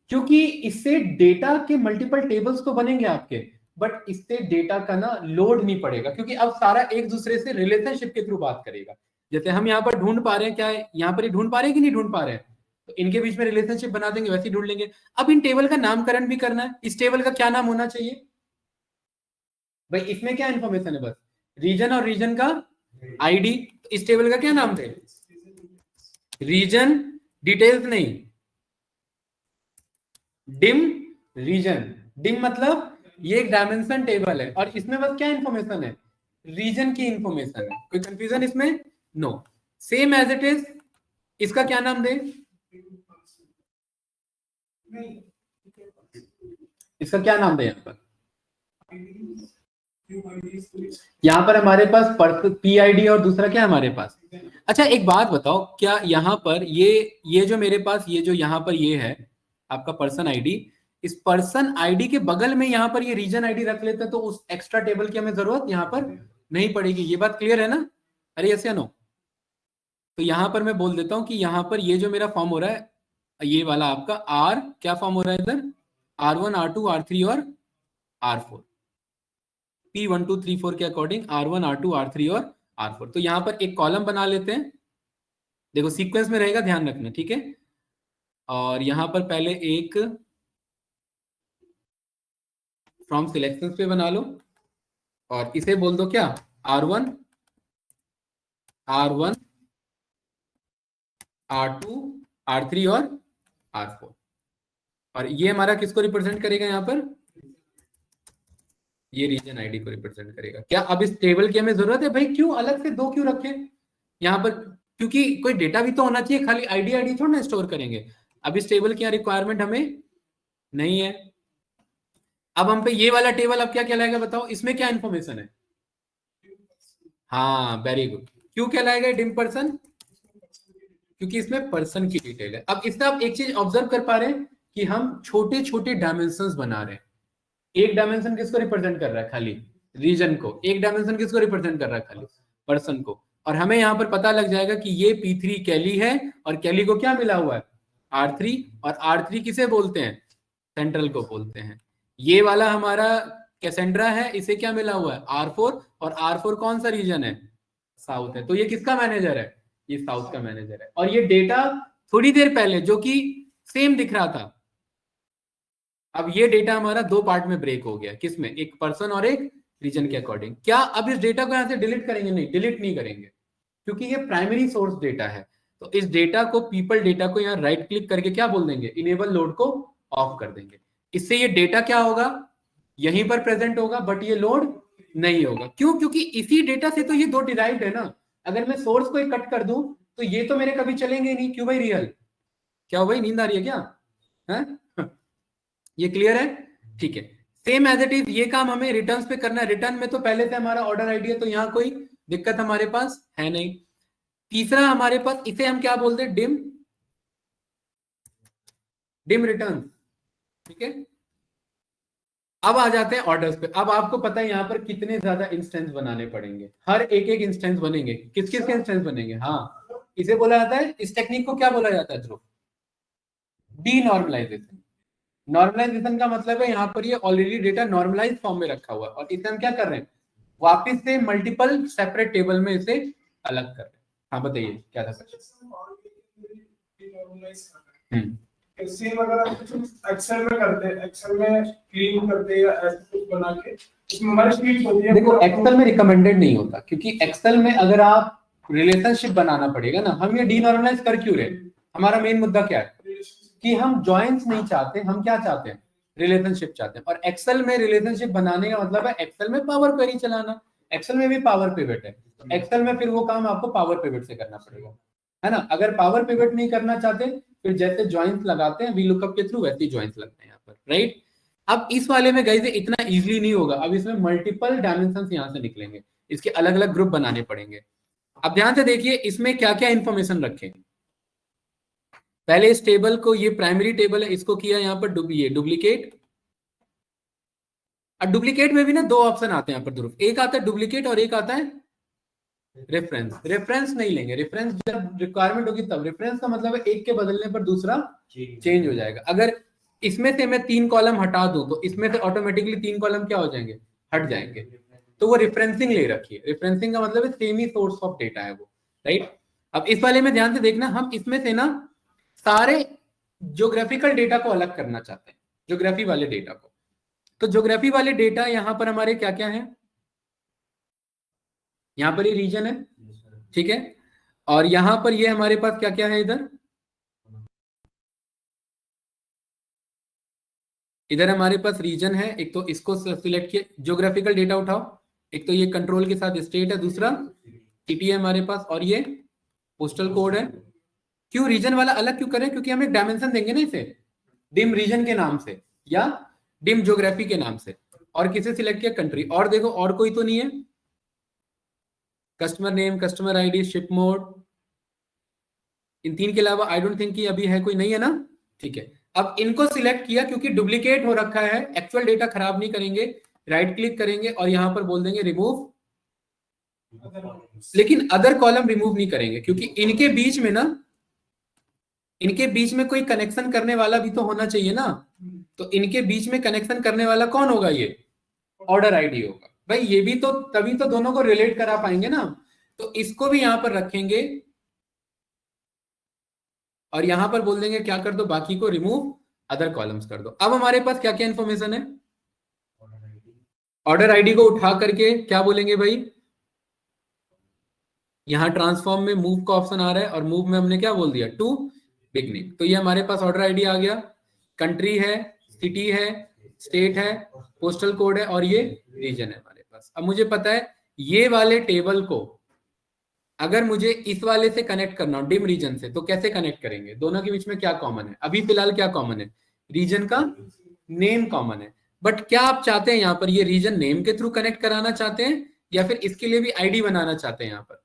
A: क्योंकि इससे डेटा के मल्टीपल टेबल्स तो बनेंगे आपके, बट इससे डेटा का ना लोड नहीं पड़ेगा, क्योंकि अब सारा एक दूसरे से रिलेशनशिप के थ्रू बात करेगा। जैसे हम यहाँ पर ढूंढ पा रहे हैं, क्या यहाँ पर ही ढूंढ पा रहे हैं कि नहीं ढूंढ पा रहे हैं, तो इनके बीच में रिलेशनशिप बना देंगे, वैसे ही ढूंढ लेंगे। अब इन टेबल का नामकरण भी करना है, इस टेबल का क्या नाम होना चाहिए भाई, इसमें क्या इंफॉर्मेशन है, बस रीजन और रीजन का आईडी। इस टेबल का क्या नाम थे, रीजन डिटेल्स नहीं, डिम रीजन। डिम मतलब ये एक डायमेंशन टेबल है, और इसमें बस क्या इंफॉर्मेशन है, रीजन की इंफॉर्मेशन है। कोई कंफ्यूजन इसमें, no, same as it is. इसका क्या नाम दे, इसका क्या नाम दे यहाँ पर, यहाँ पर हमारे पास PID और दूसरा क्या है हमारे पास। अच्छा एक बात बताओ, क्या यहाँ पर ये जो मेरे पास ये जो यहाँ पर ये है आपका पर्सन आईडी, इस पर्सन आईडी के बगल में यहाँ पर ये रीजन आईडी रख लेते हैं, तो उस एक्स्ट्रा टेबल की हमें जरूरत यहाँ पर नहीं पड़ेगी। ये बात क्लियर है ना, अरे यस या नो। तो यहाँ पर मैं बोल देता हूँ कि यहाँ पर ये जो मेरा फॉर्म हो रहा है, ये वाला आपका आर क्या फॉर्म हो रहा है इधर, R1 R2 R3 और R4, P1 2 3 4 के अकॉर्डिंग R1 R2 R3 और R4। तो यहाँ पर एक कॉलम बना लेते हैं, देखो सीक्वेंस में रहेगा, ध्यान रखना, ठीक है। और यहाँ पर पहले एक फ्रॉम सिलेक्शन पे बना लो, और इसे बोल दो क्या, R1 R1 R2 R3 और R4। और ये हमारा किसको रिप्रेजेंट करेगा यहाँ पर, ये रीजन आईडी को रिप्रेजेंट करेगा। क्या अब इस टेबल की हमें जरूरत है भाई? क्यों अलग से दो क्यों रखे यहाँ पर? क्योंकि कोई डेटा भी तो होना चाहिए, खाली आईडी आईडी थोड़ा ना स्टोर करेंगे। अब इस टेबल की रिक्वायरमेंट हमें नहीं है। अब हम पे ये वाला टेबल अब क्या कहलाएगा बताओ? इसमें क्या इंफॉर्मेशन है? हाँ वेरी गुड। क्यों कहलाएगा डिम पर्सन? क्योंकि इसमें पर्सन की डिटेल है। अब इसमें आप एक चीज ऑब्जर्व कर पा रहे हैं कि हम छोटे छोटे डायमेंशंस बना रहे हैं। एक डायमेंशन किसको रिप्रेजेंट कर रहा है? खाली रीजन को। एक डायमेंशन किसको रिप्रेजेंट कर रहा है? खाली पर्सन को। और हमें यहाँ पर पता लग जाएगा कि ये P3 कैली है, और कैली को क्या मिला हुआ है? R3। और R3 किसे बोलते हैं? सेंट्रल को बोलते हैं। ये वाला हमारा कैसेंड्रा है, इसे क्या मिला हुआ है? R4। और R4 कौन सा रीजन है? साउथ है। तो ये किसका मैनेजर है? ये साउथ का मैनेजर है। और ये डेटा थोड़ी देर पहले जो कि सेम दिख रहा था, अब ये डेटा हमारा दो पार्ट में ब्रेक हो गया। किसमें? एक पर्सन और एक रीजन के अकॉर्डिंग। क्या अब इस डेटा को यहां से डिलीट करेंगे? नहीं, डिलीट नहीं करेंगे, क्योंकि ये प्राइमरी सोर्स डेटा है। तो इस डेटा को, पीपल डेटा को यहाँ राइट क्लिक करके क्या बोल देंगे? इनेबल लोड को ऑफ कर देंगे। इससे ये डेटा क्या होगा? यहीं पर प्रेजेंट होगा, बट ये लोड नहीं होगा। क्यों? क्योंकि इसी डेटा से तो ये दो डिराइव्ड है ना। अगर मैं सोर्स को कट कर दूं तो ये तो मेरे कभी चलेंगे नहीं। क्यों भाई? रियल क्या हो भाई? नींद आ रही है क्या? है? ये क्लियर है? ठीक है। सेम एज इट इज ये काम हमें रिटर्न्स पे करना है। रिटर्न में तो पहले से हमारा ऑर्डर आईडी है, तो यहाँ कोई दिक्कत हमारे पास है नहीं। तीसरा हमारे पास, इसे हम क्या बोलते हैं? Dim dim return. ठीक है। अब आ जाते हैं ऑर्डर्स पे। अब आपको पता है यहाँ पर कितने ज्यादा इंस्टेंस बनाने पड़ेंगे। हर एक एक इंस्टेंस बनेंगे। किस किस के इंस्टेंस बनेंगे? हाँ, इसे बोला जाता है, इस टेक्निक को क्या बोला जाता है ध्रुव? डीनॉर्मलाइजेशन। नॉर्मलाइजेशन का मतलब है यहाँ पर ये ऑलरेडी डेटा नॉर्मलाइज फॉर्म में रखा हुआ है, और इसे हम क्या कर रहे हैं? वापिस से मल्टीपल सेपरेट टेबल में इसे अलग कर रहे हैं। हाँ बताइए क्या था क्वेश्चन?
B: सेम अगर आप एक्सेल में करते हैं, एक्सेल में क्लीन करते या ऐसे कुछ बना के इसमें हमारी शीट होती है।
A: देखो एक्सेल में रिकमेंडेड नहीं होता, क्योंकि एक्सेल में अगर आप रिलेशनशिप बनाना पड़ेगा ना। हम ये डीनॉर्मलाइज कर क्यों रहे? हमारा मेन मुद्दा क्या है? कि हम जॉइंट्स नहीं चाहते, हम क्या चाहते हैं? रिलेशनशिप चाहते हैं। और एक्सेल में रिलेशनशिप बनाने का मतलब है एक्सेल में पावर क्वेरी चलाना। एक्सेल में भी पावर पिवट है, तो एक्सेल में फिर वो काम आपको पावर पिवट से करना पड़ेगा, है ना। अगर पावर पिवट नहीं करना चाहते, फिर जैसे जॉइंट्स लगाते हैं वीलुकअप के थ्रू, वैसे ही जॉइंट्स लगते हैं यहाँ पर, राइट। अब इस वाले में गाइस इतना इजीली नहीं होगा। अब इसमें मल्टीपल डायमेंशंस यहाँ से निकलेंगे, इसके अलग अलग ग्रुप बनाने पड़ेंगे। अब ध्यान से देखिए इसमें क्या क्या इंफॉर्मेशन रखें। पहले इस टेबल को, ये प्राइमरी टेबल है, इसको किया यहाँ पर डुप्लीकेट। अब डुप्लीकेट में भी ना दो ऑप्शन आते हैं यहाँ पर ध्रुव। एक आता है डुप्लीकेट और एक आता है रेफरेंस। रेफरेंस नहीं लेंगे, रेफरेंस जब रिक्वायरमेंट होगी तब। रेफरेंस का मतलब है एक के बदलने पर दूसरा चेंज हो जाएगा। अगर इसमें से मैं 3 कॉलम हटा दूं तो इसमें से ऑटोमेटिकली 3 कॉलम क्या हो जाएंगे? हट जाएंगे। तो वो रिफरेंसिंग ले रखिए। रिफरेंसिंग का मतलब है same he source of data है वो, राइट। अब इस वाले में ध्यान से देखना, हम इसमें से ना सारे ज्योग्राफिकल डेटा को अलग करना चाहते हैं, ज्योग्राफी वाले डेटा को। तो ज्योग्राफी वाले डेटा यहाँ पर हमारे क्या क्या है? यहाँ पर ये रीजन है, ठीक है। और यहाँ पर ये हमारे पास क्या क्या है? इधर हमारे पास रीजन है। एक तो इसको सिलेक्ट किया, ज्योग्राफिकल डेटा उठाओ। एक तो ये कंट्रोल के साथ स्टेट है, दूसरा सिटी है हमारे पास, और ये पोस्टल कोड है। क्यों रीजन वाला अलग क्यों करें? क्योंकि हम एक डायमेंशन देंगे ना इसे, डिम रीजन के नाम से या डिम ज्योग्राफी के नाम से। और किसे सिलेक्ट किया? कंट्री। और देखो और कोई तो नहीं है। Customer name, customer ID, ship mode, इन 3 के अलावा आई डोंट थिंक कि अभी है कोई, नहीं है ना, ठीक है। अब इनको सिलेक्ट किया क्योंकि डुप्लीकेट हो रखा है, एक्चुअल डेटा खराब नहीं करेंगे। राइट क्लिक करेंगे और यहां पर बोल देंगे रिमूव। लेकिन अदर कॉलम रिमूव नहीं करेंगे, क्योंकि इनके बीच में ना, इनके बीच में कोई कनेक्शन करने वाला भी तो होना चाहिए ना। तो इनके बीच में कनेक्शन करने वाला कौन होगा? ये ऑर्डर आईडी होगा भाई। ये भी तो, तभी तो दोनों को रिलेट करा पाएंगे ना। तो इसको भी यहां पर रखेंगे और यहां पर बोल देंगे क्या कर दो? बाकी को रिमूव, अदर कॉलम्स कर दो। अब हमारे पास क्या क्या इंफॉर्मेशन है? ऑर्डर आईडी को उठा करके क्या बोलेंगे भाई? यहां ट्रांसफॉर्म में मूव का ऑप्शन आ रहा है, और मूव में हमने क्या बोल दिया? To beginning. तो ये हमारे पास ऑर्डर आईडी आ गया। कंट्री है सिटी है, स्टेट है, पोस्टल कोड है और ये रीजन है हमारे पास। अब मुझे पता है ये वाले टेबल को अगर मुझे इस वाले से कनेक्ट करना हो डिम रीजन से, तो कैसे कनेक्ट करेंगे? दोनों के बीच में क्या कॉमन है? अभी फिलहाल क्या कॉमन है? रीजन का नेम कॉमन है। बट क्या आप चाहते हैं यहाँ पर ये रीजन नेम के थ्रू कनेक्ट कराना चाहते हैं या फिर इसके लिए भी आईडी बनाना चाहते हैं? यहाँ पर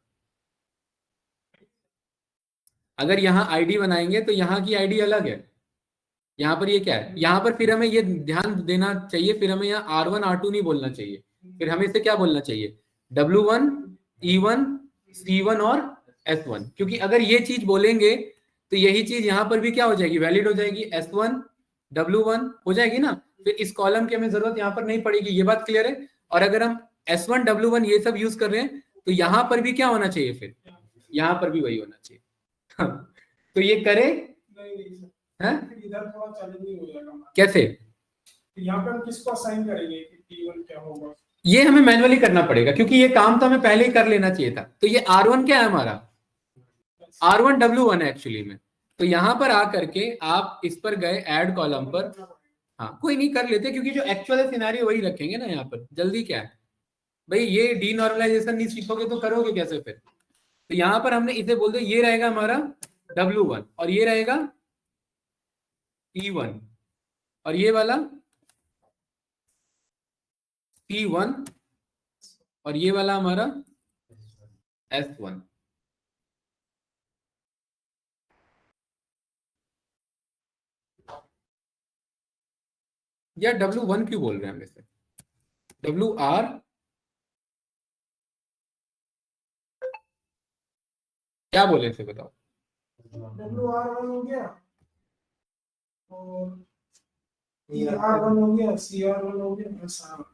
A: अगर यहाँ आईडी बनाएंगे तो यहाँ की आईडी अलग है, यहाँ पर ये क्या है? यहाँ पर फिर हमें ये ध्यान देना चाहिए, फिर हमें यहाँ R1 R2 नहीं बोलना चाहिए, फिर हमें इसे क्या बोलना चाहिए? W1 E1 C1 और S1। क्योंकि अगर ये चीज बोलेंगे तो यही चीज यहाँ पर भी क्या हो जाएगी? वैलिड हो जाएगी, S1 W1 हो जाएगी ना, फिर इस कॉलम की हमें जरूरत यहाँ पर नहीं पड़ेगी। ये बात क्लियर है? और अगर हम S1 W1 ये सब यूज कर रहे हैं तो यहाँ पर भी क्या होना चाहिए? फिर यहाँ पर भी वही होना चाहिए। तो ये करे है?
B: इधर थोड़ा चैलेंजिंग हो जाएगा।
A: कैसे?
B: यहाँ पे हम किसको असाइन करेंगे कि T1 क्या होगा?
A: ये हमें मैन्युअली करना पड़ेगा क्योंकि ये काम तो हमें पहले ही कर लेना चाहिए था। तो ये R1 क्या है हमारा? R1 W1 है एक्चुअली में। तो यहाँ पर आकर के आप इस पर गए ऐड कॉलम पर, हाँ कोई नहीं कर लेते क्योंकि जो एक्चुअल सिनेरियो वही रखेंगे ना। यहाँ पर जल्दी क्या है भाई? ये डीनॉर्मलाइजेशन नहीं सीखोगे तो करोगे कैसे फिर? तो यहाँ पर हमने इसे बोल दिया, ये रहेगा हमारा W1 और ये रहेगा E1 और ये वाला P1 और ये वाला हमारा S1। या W1 क्यों बोल रहे हैं हम इसे? WR क्या बोले इसे बताओ?
B: WR1 हो गया और ER1 हो गया, CR1 हो गया, SR1।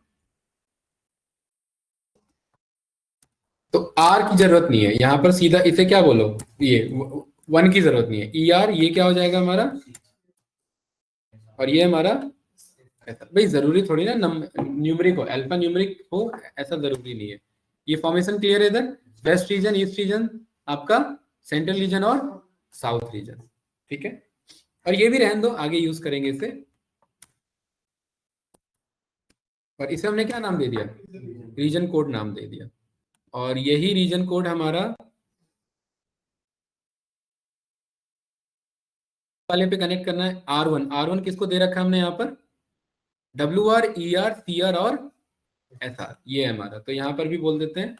A: तो R की जरूरत नहीं है यहाँ पर, सीधा इसे क्या बोलो? ये 1 की जरूरत नहीं है। ER ये क्या हो जाएगा हमारा और ये हमारा ऐसा। भाई जरूरी थोड़ी ना न्यूमरिक हो, अल्फा न्यूमरिक हो, ऐसा जरूरी नहीं है। ये फॉर्मेशन क्लियर है? इधर वेस्ट रीजन, ईस्ट रीजन, आपका सेंट्रल रीजन और साउथ रीजन, ठीक है। और ये भी रहने दो, आगे यूज करेंगे इसे। और इसे हमने क्या नाम दे दिया? रीजन कोड नाम दे दिया। और यही रीजन कोड हमारा वाले पे कनेक्ट करना है। R1, R1 किसको दे रखा है हमने यहाँ पर? WR ER CR और SR, ये है हमारा। तो यहाँ पर भी बोल देते हैं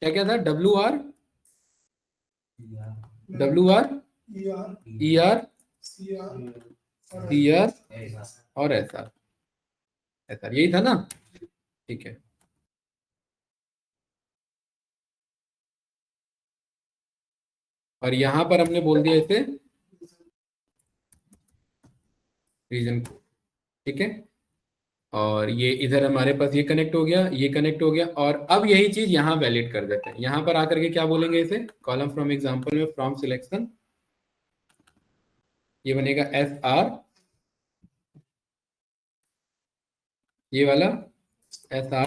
A: क्या क्या था? WR ER CR और SR, यही था ना, ठीक है। और यहां पर हमने बोल दिया इसे रीजन कोड, ठीक है। और ये इधर हमारे पास ये कनेक्ट हो गया, ये कनेक्ट हो गया। और अब यही चीज यहाँ वैलिड कर देते हैं। यहाँ पर आकर के क्या बोलेंगे इसे? कॉलम फ्रॉम एग्जांपल में फ्रॉम सिलेक्शन, ये बनेगा SR, ये वाला SR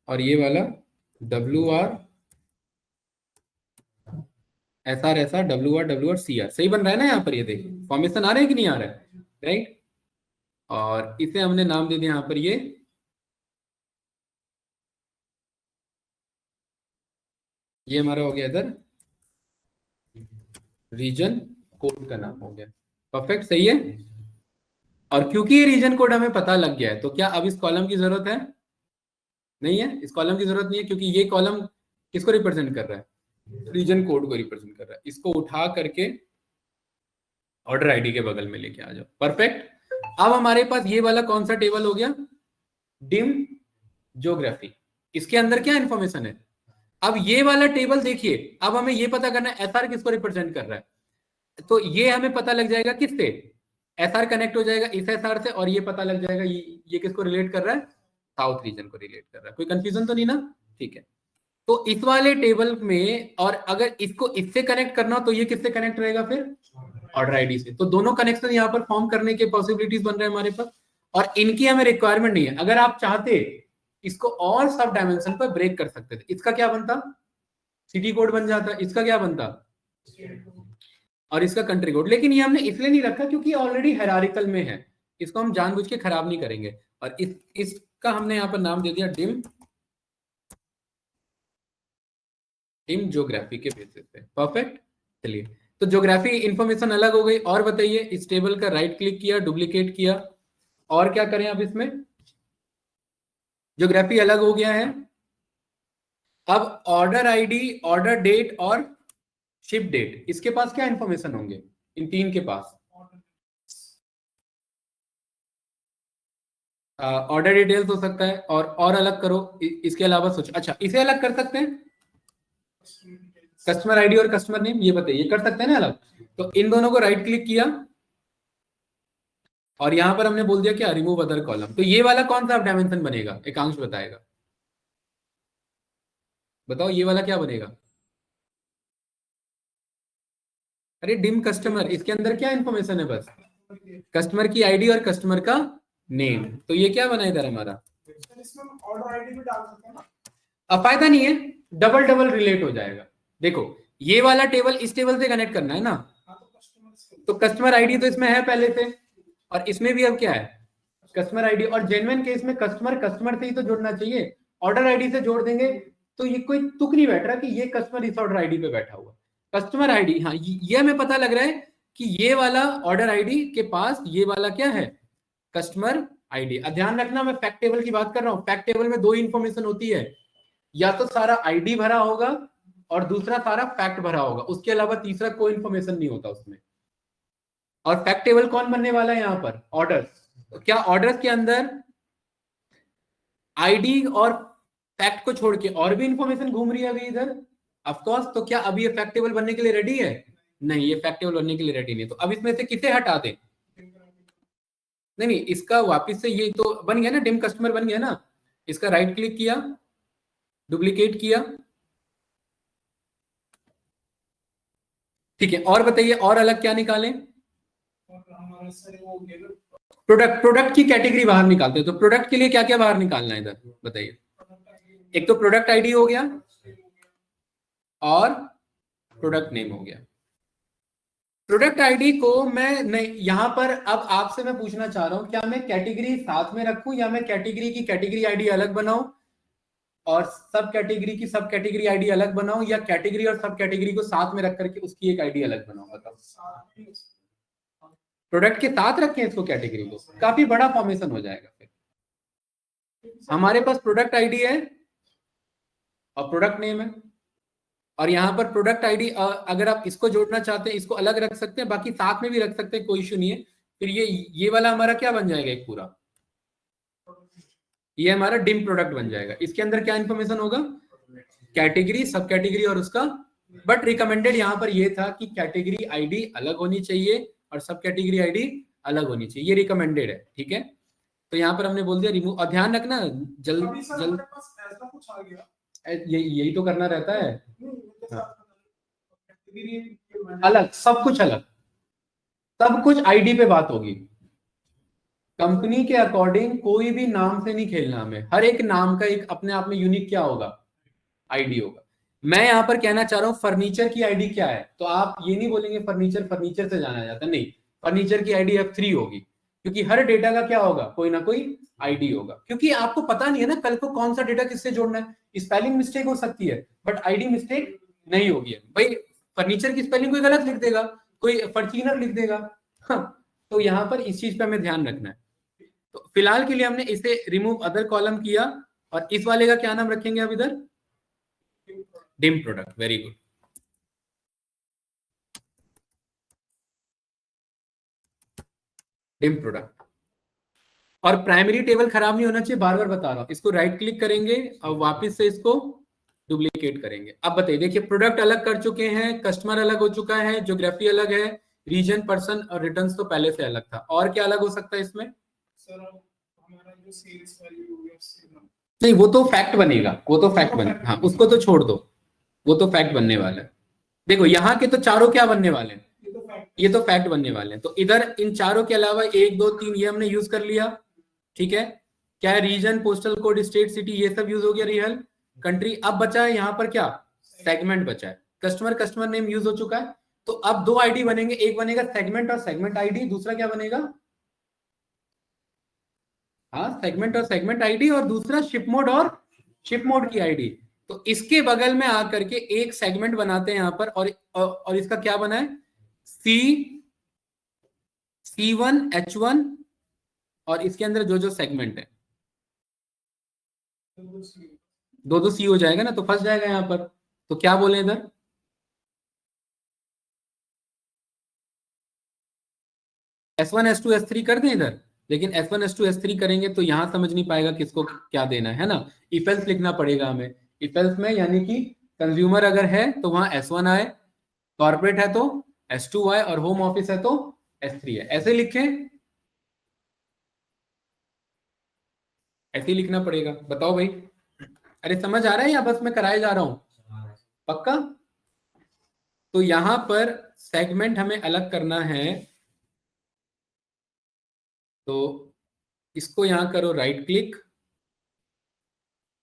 A: और ये वाला WR SR WR CR। सही बन रहा है ना? यहाँ पर ये देखिए फॉर्मेशन आ रहा है कि नहीं आ रहा है, राइट। और इसे हमने नाम दे दिया यहाँ पर, ये हमारा हो गया इधर रीजन कोड का नाम हो गया। परफेक्ट, सही है। और क्योंकि ये रीजन कोड हमें पता लग गया है तो क्या अब इस कॉलम की जरूरत है? नहीं है, इस कॉलम की जरूरत नहीं है क्योंकि ये कॉलम किसको रिप्रेजेंट कर रहा है? रीजन कोड को रिप्रेजेंट कर रहा है। इसको उठा करके ऑर्डर आईडी के बगल में लेके आ जाओ। परफेक्ट। अब हमारे पास ये वाला कौन सा टेबल हो गया? Dim geography. इसके अंदर क्या इंफॉर्मेशन है? अब ये वाला टेबल देखिए, अब हमें ये पता करना है SR किसको रिप्रेजेंट कर रहा है। तो ये हमें पता लग जाएगा किससे? SR कनेक्ट हो जाएगा इस SR से और ये पता लग जाएगा ये किसको रिलेट कर रहा है? साउथ रीजन को रिलेट कर रहा है। कोई कंफ्यूजन तो नहीं ना? ठीक है। तो इस वाले टेबल में, और अगर इसको इससे कनेक्ट करना हो तो ये किससे कनेक्ट रहेगा फिर? ऑर्डर आईडी से। तो दोनों कनेक्शन यहाँ पर फॉर्म करने के पॉसिबिलिटीज बन रहे हैं हमारे पास, और इनकी हमें रिक्वायरमेंट नहीं है। अगर आप चाहते इसको और सब डायमेंशन पर ब्रेक कर सकते थे। इसका क्या बनता? सिटी कोड बन जाता। इसका क्या बनता? और इसका कंट्री कोड। लेकिन ये हमने इसलिए नहीं रखा क्योंकि ऑलरेडी हायरार्किकल में है, इसको हम जानबूझ के खराब नहीं करेंगे। और इसका हमने यहाँ पर नाम दे दिया डिम ज्योग्राफी के बेसिस पे। परफेक्ट। चलिए, तो ज्योग्राफी इंफॉर्मेशन अलग हो गई। और बताइए, इस टेबल का राइट क्लिक किया, डुप्लीकेट किया, और क्या करें अब इसमें? ज्योग्राफी अलग हो गया है। अब ऑर्डर आईडी, ऑर्डर डेट और शिप डेट, इसके पास क्या इंफॉर्मेशन होंगे इन तीन के पास? ऑर्डर डिटेल्स हो सकता है, और अलग करो इसके अलावा सोचो। अच्छा, इसे अलग कर सकते हैं, कस्टमर आईडी और कस्टमर नेम, ये बताइए कर सकते हैं ना अलग? तो इन दोनों को राइट क्लिक किया और यहां पर हमने बोल दिया क्या, रिमूव अदर कॉलम। तो ये वाला कौन सा डायमेंशन बनेगा, एकांश बताएगा। बताओ ये वाला क्या बनेगा? अरे डिम कस्टमर, इसके अंदर क्या इंफॉर्मेशन है? बस कस्टमर की आईडी और कस्टमर का नेम। तो ये क्या बना इधर हमारा?
B: ऑर्डर आईडी भी डाल सकते हैं ना?
A: अब फायदा नहीं है, डबल डबल रिलेट हो जाएगा। देखो, ये वाला टेबल इस टेबल से कनेक्ट करना है ना, तो कस्टमर आईडी तो इसमें है पहले से, और इसमें भी अब क्या है, कस्टमर आईडी। और जेन्युइन केस में कस्टमर से ही तो जुड़ना चाहिए, ऑर्डर आईडी से जोड़ देंगे तो ये कोई तुक नहीं बैठ रहा कि ये कस्टमर इस ऑर्डर आईडी पे बैठा हुआ। कस्टमर आईडी, हाँ ये हमें पता लग रहा है कि ये वाला ऑर्डर आईडी के पास ये वाला क्या है, कस्टमर आईडी। ध्यान रखना, मैं फैक्ट टेबल की बात कर रहा हूँ। फैक्ट टेबल में दो इंफॉर्मेशन होती है, या तो सारा आईडी भरा होगा और दूसरा सारा फैक्ट भरा होगा, उसके अलावा तीसरा कोई इंफॉर्मेशन नहीं होता उसमें। और फैक्ट टेबल कौन बनने वाला है यहाँ पर? ऑर्डर्स। तो क्या ऑर्डर्स के अंदर आईडी और फैक्ट को छोड़ के और भी इंफॉर्मेशन घूम रही है अभी इधर? Of course. तो क्या अभी ये फैक्ट टेबल बनने के लिए रेडी है? नहीं, ये फैक्ट टेबल बनने के लिए रेडी नहीं। तो अब इसमें से किसे हटा दें? नहीं, इसका वापस से, ये तो बन गया ना, डिम कस्टमर बन गया ना। इसका राइट क्लिक किया, डुप्लीकेट किया, ठीक है। और बताइए, और अलग क्या निकालें? प्रोडक्ट की कैटेगरी बाहर निकालते हैं। तो प्रोडक्ट के लिए क्या क्या बाहर निकालना है इधर बताइए? एक तो प्रोडक्ट आईडी हो गया और प्रोडक्ट नेम हो गया। प्रोडक्ट आईडी को मैं नहीं, यहां पर अब आपसे मैं पूछना चाह रहा हूं, क्या मैं कैटेगरी साथ में रखूं या मैं कैटेगरी की कैटेगरी आईडी अलग बनाऊं और सब कैटेगरी की सब कैटेगरी आईडी अलग बनाऊं, या कैटेगरी और सब कैटेगरी को साथ में रख करके उसकी एक आईडी अलग बनाऊं? बताओ। प्रोडक्ट के साथ रखें इसको, कैटेगरी को, काफी बड़ा फॉर्मेशन हो जाएगा। फिर हमारे पास प्रोडक्ट आईडी है और प्रोडक्ट नेम है, और यहाँ पर प्रोडक्ट आईडी अगर आप इसको जोड़ना चाहते हैं इसको अलग रख सकते हैं, बाकी साथ में भी रख सकते हैं, कोई इशू नहीं है। फिर ये वाला हमारा क्या बन जाएगा, एक पूरा ये हमारा डिम प्रोडक्ट बन जाएगा। इसके अंदर क्या इंफॉर्मेशन होगा, कैटेगरी, सब कैटेगरी और उसका। बट रिकमेंडेड यहाँ पर ये था कि कैटेगरी आईडी अलग होनी चाहिए और सब कैटेगरी आईडी अलग होनी चाहिए, ये रिकमेंडेड है, ठीक है। तो यहाँ पर हमने बोल दिया रिमूव। और ध्यान रखना, जल्द यही तो करना रहता है। अलग, सब कुछ अलग, सब कुछ आईडी पे बात होगी। कंपनी के अकॉर्डिंग कोई भी नाम से नहीं खेलना हमें, हर एक नाम का एक अपने आप में यूनिक क्या होगा, आईडी होगा। मैं यहां पर कहना चाह रहा हूं फर्नीचर की आईडी क्या है, तो आप ये नहीं बोलेंगे फर्नीचर से जाना जाता, नहीं, फर्नीचर की आईडी F3 होगी, क्योंकि हर डेटा का क्या होगा, कोई ना कोई आईडी होगा। क्योंकि आपको पता नहीं है ना कल को कौन सा डेटा किससे जोड़ना है। स्पेलिंग मिस्टेक हो सकती है बट आईडी मिस्टेक नहीं होगी। भाई फर्नीचर की स्पेलिंग कोई गलत लिख देगा, कोई फर्चीनर लिख देगा, हाँ, तो यहाँ पर इस चीज पे हमें ध्यान रखना है। तो फिलहाल के लिए हमने इसे रिमूव अदर कॉलम किया, और इस वाले का क्या नाम रखेंगे अब इधर, dim product. Very good. Dim product. और प्राइमरी टेबल खराब नहीं होना चाहिए, बार बार बता रहा हूं। इसको राइट क्लिक करेंगे और वापस से इसको डुप्लीकेट करेंगे। अब बताइए, देखिए प्रोडक्ट अलग कर चुके हैं, कस्टमर अलग हो चुका है, ज्योग्राफी अलग है, रीजन, पर्सन और रिटर्न्स तो पहले से अलग था। और क्या अलग हो सकता है इसमें?
B: सर हमारा जो सेल्स वैल्यू हो गया,
A: नहीं वो तो फैक्ट बनेगा, वो तो फैक्ट बनेगा, हाँ उसको तो छोड़ दो, वो तो फैक्ट बनने वाला है। देखो यहाँ के तो चारों क्या बनने वाले हैं, ये तो फैक्ट बनने वाले हैं। तो इधर इन चारों के अलावा 1 2 3 ये हमने यूज कर लिया, ठीक है। क्या है, region, postal code, state, city, ये सब यूज हो गया, रियल, कंट्री। अब बचा है यहाँ पर क्या, सेगमेंट बचा है। कस्टमर नेम यूज हो चुका है, तो अब दो आईडी बनेंगे, एक बनेगा सेगमेंट और सेगमेंट आईडी, दूसरा क्या बनेगा, हाँ सेगमेंट और सेगमेंट आईडी, और दूसरा शिप मोड और शिप मोड की आईडी। तो इसके बगल में आकर के एक सेगमेंट बनाते हैं यहां पर, और इसका क्या बना है, C1H1, और इसके अंदर जो जो सेगमेंट है, दो दो सी हो जाएगा ना, तो फंस जाएगा यहां पर। तो क्या बोले इधर, S1 S2 S3 कर दें इधर, लेकिन S1 S2 S3 करेंगे तो यहां समझ नहीं पाएगा किसको क्या देना है ना। इफ एल्स लिखना पड़ेगा हमें, इफ एल्स में यानी कि कंज्यूमर अगर है तो वहां S1 आए, कॉर्पोरेट है तो S2 आए, और होम ऑफिस है तो S3 है। ऐसे लिखें, ऐसे ही लिखना पड़ेगा, बताओ भाई। अरे समझ आ रहा है या बस मैं कराए जा रहा हूं, पक्का। तो यहां पर सेगमेंट हमें अलग करना है, तो इसको यहां करो राइट क्लिक,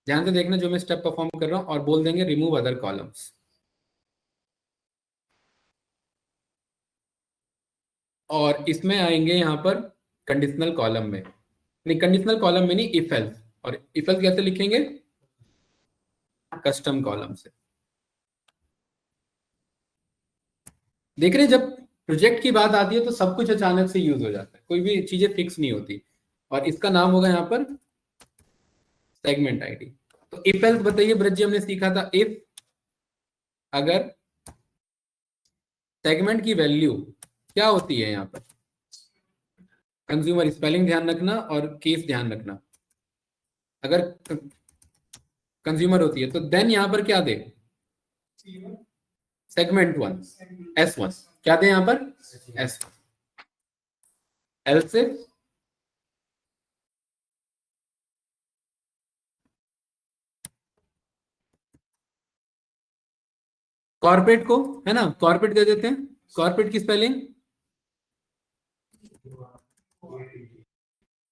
A: ध्यान से देखना जो मैं स्टेप परफॉर्म कर रहा हूं, और बोल देंगे रिमूव अदर कॉलम्स। और इसमें आएंगे यहां पर कंडीशनल कॉलम में, नहीं कंडीशनल कॉलम में नहीं, इफ एल्स। और इफ एल्स कैसे लिखेंगे, कस्टम कॉलम से। देख रहे हैं, जब प्रोजेक्ट की बात आती है तो सब कुछ अचानक से यूज हो जाता है, कोई भी चीजें फिक्स नहीं होती। और इसका नाम होगा यहाँ पर सेगमेंट आईडी। तो इफ एल्स बताइए ब्रज जी, हमने सीखा था इफ अगर सेगमेंट की वैल्यू क्या होती है, यहाँ पर कंज्यूमर स्पेलिंग ध्यान रखना और केस ध्यान रखना। अगर कंज्यूमर होती है तो देन यहां पर क्या दे, सेगमेंट 1 S1, क्या दे यहां पर S1। एल्स इफ कॉर्पोरेट को, है ना, कॉर्पोरेट दे देते हैं, कॉर्पोरेट की स्पेलिंग,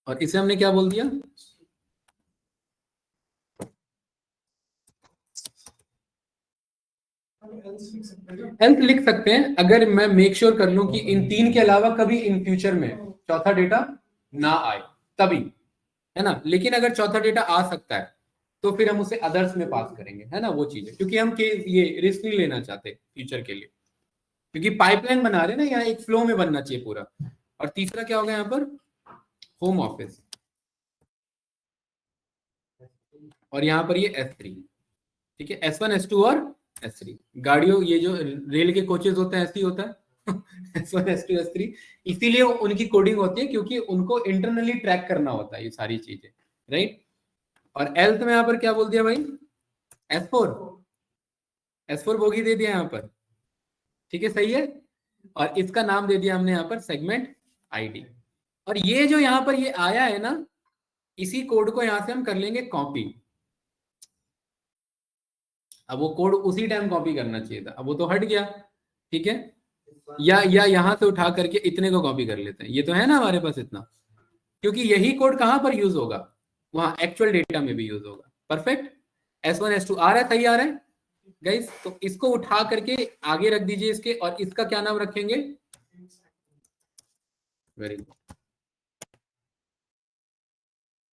A: और इसे हमने क्या बोल दिया, हेल्थ लिख सकते हैं, अगर मैं मेक श्योर कर लूं कि इन तीन के अलावा कभी इन फ्यूचर में चौथा डेटा ना आए, तभी, है ना। लेकिन अगर चौथा डेटा आ सकता है तो फिर हम उसे अदर्स में पास करेंगे, है ना, वो चीज है, क्योंकि हम ये रिस्क नहीं लेना चाहते फ्यूचर के लिए, क्योंकि पाइपलाइन बना रहे हैं ना, यहाँ एक फ्लो में बनना चाहिए पूरा। और तीसरा क्या होगा यहाँ पर, होम ऑफिस, और यहाँ पर ये S3, ठीक है, S1 S2 और S3। गाड़ियों, ये जो रेल के कोचेस होते हैं ऐसे ही होता है S1 S2 S3, इसीलिए उनकी कोडिंग होती है, क्योंकि उनको इंटरनली ट्रैक करना होता है ये सारी चीजें, राइट। और एल्थ में यहाँ पर क्या बोल दिया भाई, S4 बोगी दे दिया यहाँ पर, ठीक है, सही है। और इसका नाम दे दिया हमने यहाँ पर सेगमेंट आईडी। और ये जो यहाँ पर ये आया है ना, इसी कोड को यहाँ से हम कर लेंगे कॉपी। अब वो कोड उसी टाइम कॉपी करना चाहिए था, अब वो तो हट गया, ठीक है। या यहां से उठा करके इतने को कॉपी कर लेते हैं, ये तो है ना हमारे पास इतना, क्योंकि यही कोड कहां पर यूज होगा, वहां एक्चुअल डेटा में भी यूज होगा। परफेक्ट, S1 S2 आ रहा है, सही आ रहा है गाइस। तो इसको उठा करके आगे रख दीजिए इसके, और इसका क्या नाम रखेंगे, वेरी गुड।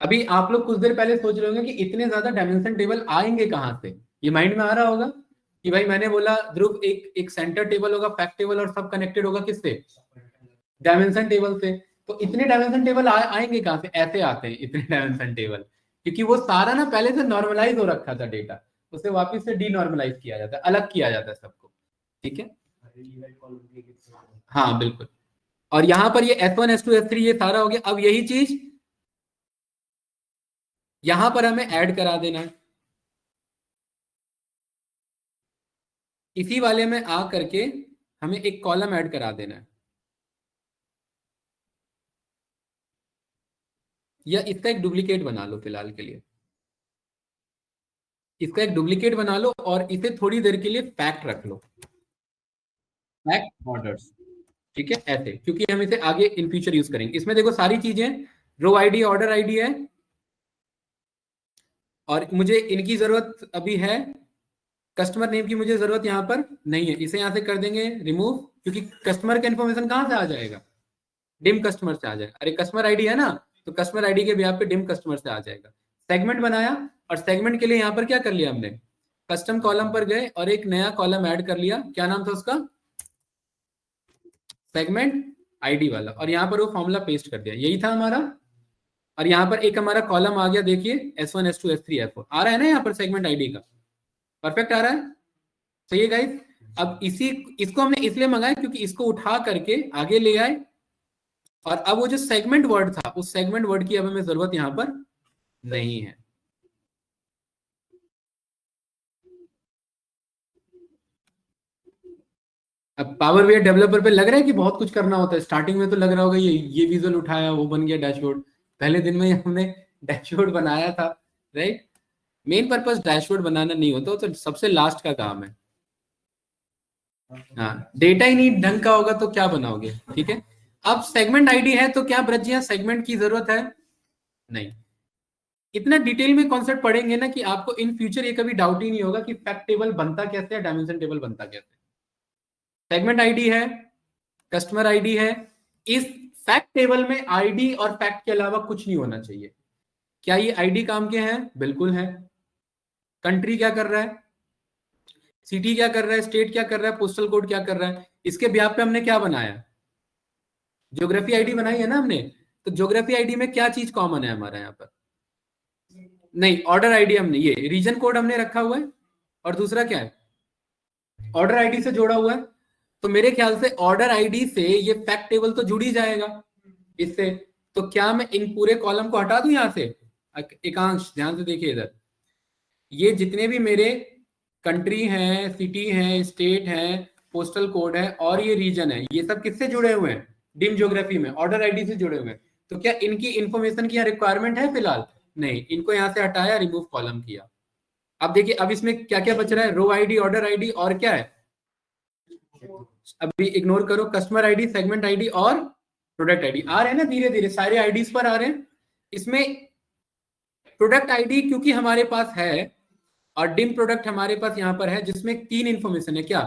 A: अभी आप लोग कुछ देर पहले सोच रहे होंगे कि इतने ज्यादा डायमेंशन टेबल आएंगे कहां से, ये माइंड में आ रहा होगा कि भाई मैंने बोला ध्रुव एक सेंटर टेबल होगा, फैक्ट टेबल, और सब कनेक्टेड होगा किससे, डायमेंशन टेबल से। तो इतने डायमेंशन टेबल आएंगे कहां से, ऐसे आते हैं इतने डायमेंशन टेबल, क्योंकि वो सारा ना पहले से नॉर्मलाइज हो रखा था डेटा, उसे वापस से डीनॉर्मलाइज किया जाता है, अलग किया जाता है सबको, ठीक है। हाँ बिल्कुल। और यहां पर ये S1 S2 S3 ये सारा हो गया। अब यही चीज यहां पर हमें ऐड करा देना है, इसी वाले में आ करके हमें एक कॉलम ऐड करा देना है, या इसका एक डुप्लीकेट बना लो फिलहाल के लिए, इसका एक डुप्लीकेट बना लो और इसे थोड़ी देर के लिए फैक्ट रख लो, फैक्ट ऑर्डर्स, ठीक है, ऐसे, क्योंकि हम इसे आगे इन फ्यूचर यूज करेंगे। इसमें देखो सारी चीजें, रो आईडी, ऑर्डर आईडी है, और मुझे इनकी जरूरत अभी है, कस्टमर नेम की मुझे जरूरत यहां पर नहीं है, इसे यहां से कर देंगे रिमूव, क्योंकि कस्टमर का इन्फॉर्मेशन कहाँ से आ जाएगा, डिम कस्टमर से आ जाएगा। अरे कस्टमर आईडी है ना, तो कस्टमर आईडी के ब्याह पे डिम कस्टमर से आ जाएगा। सेगमेंट बनाया और सेगमेंट के लिए यहाँ पर क्या कर लिया हमने, कस्टम कॉलम पर गए और एक नया कॉलम ऐड कर लिया, क्या नाम था उसका, सेगमेंट आईडी वाला, और यहाँ पर वो फॉर्मूला पेस्ट कर दिया, यही था हमारा। और यहाँ पर एक हमारा कॉलम आ गया, देखिए S1 S2 S3 S4 आ रहा है ना यहाँ पर सेगमेंट आईडी का, परफेक्ट आ रहा है, सही है गाइस। अब इसको हमने इसलिए मंगाया क्योंकि इसको उठा करके आगे ले आए, और अब वो जो सेगमेंट वर्ड था उस सेगमेंट वर्ड की अब हमें जरूरत यहां पर नहीं है। अब पावर बीआई डेवलपर पे लग रहा है कि बहुत कुछ करना होता है, स्टार्टिंग में तो लग रहा होगा ये विजुअल उठाया वो बन गया डैशबोर्ड, पहले दिन में ही हमने डैशबोर्ड बनाया था, राइट। मेन पर्पस डैशबोर्ड बनाना नहीं होता, तो सबसे लास्ट का काम है। हाँ, डेटा ही नहीं ढंग का होगा तो क्या बनाओगे, ठीक है। अब सेगमेंट आईडी है तो क्या ब्रज जी सेगमेंट की जरूरत है, नहीं। इतना डिटेल में कॉन्सेप्ट पढ़ेंगे ना कि आपको इन फ्यूचर ये कभी डाउट ही नहीं होगा कि फैक्ट टेबल बनता कैसे है, डायमेंशन टेबल बनता कैसे। सेगमेंट आईडी है, कस्टमर आईडी है, इस फैक्ट टेबल में आईडी और फैक्ट के अलावा कुछ नहीं होना चाहिए। क्या ये आईडी काम के हैं, बिल्कुल है। कंट्री क्या कर रहा है, सिटी क्या कर रहा है, स्टेट क्या कर रहा है, पोस्टल कोड क्या कर रहा है, इसके ब्याह पे हमने क्या बनाया, ज्योग्राफी आईडी बनाई है ना हमने। तो ज्योग्राफी आईडी में क्या चीज कॉमन है हमारा यहाँ पर, नहीं ऑर्डर आईडी हमने, ये रीजन कोड हमने रखा हुआ है, और दूसरा क्या है, ऑर्डर आईडी से जोड़ा हुआ है। तो मेरे ख्याल से ऑर्डर आईडी से ये फैक्ट टेबल तो जुड़ ही जाएगा इससे। तो क्या मैं इन पूरे कॉलम को हटा दूं यहां से, एकांश ध्यान से देखिए इधर, ये जितने भी मेरे कंट्री हैं, सिटी हैं, स्टेट हैं, पोस्टल कोड है और ये रीजन है, ये सब किससे जुड़े हुए हैं, डिम ज्योग्राफी में ऑर्डर आईडी से जुड़े हुए हैं। तो क्या इनकी इंफॉर्मेशन की रिक्वायरमेंट है फिलहाल, नहीं, इनको यहां से हटाया, रिमूव कॉलम किया। अब देखिए अब इसमें क्या क्या बच रहा है, रो आईडी, ऑर्डर आईडी और क्या है, अभी इग्नोर करो, कस्टमर आईडी, सेगमेंट आईडी और प्रोडक्ट आईडी आ रहे हैं ना, धीरे धीरे सारे आईडीज पर आ रहे हैं। इसमें प्रोडक्ट आईडी क्योंकि हमारे पास है और डिम प्रोडक्ट हमारे पास यहाँ पर है, जिसमें 3 इंफॉर्मेशन है, क्या,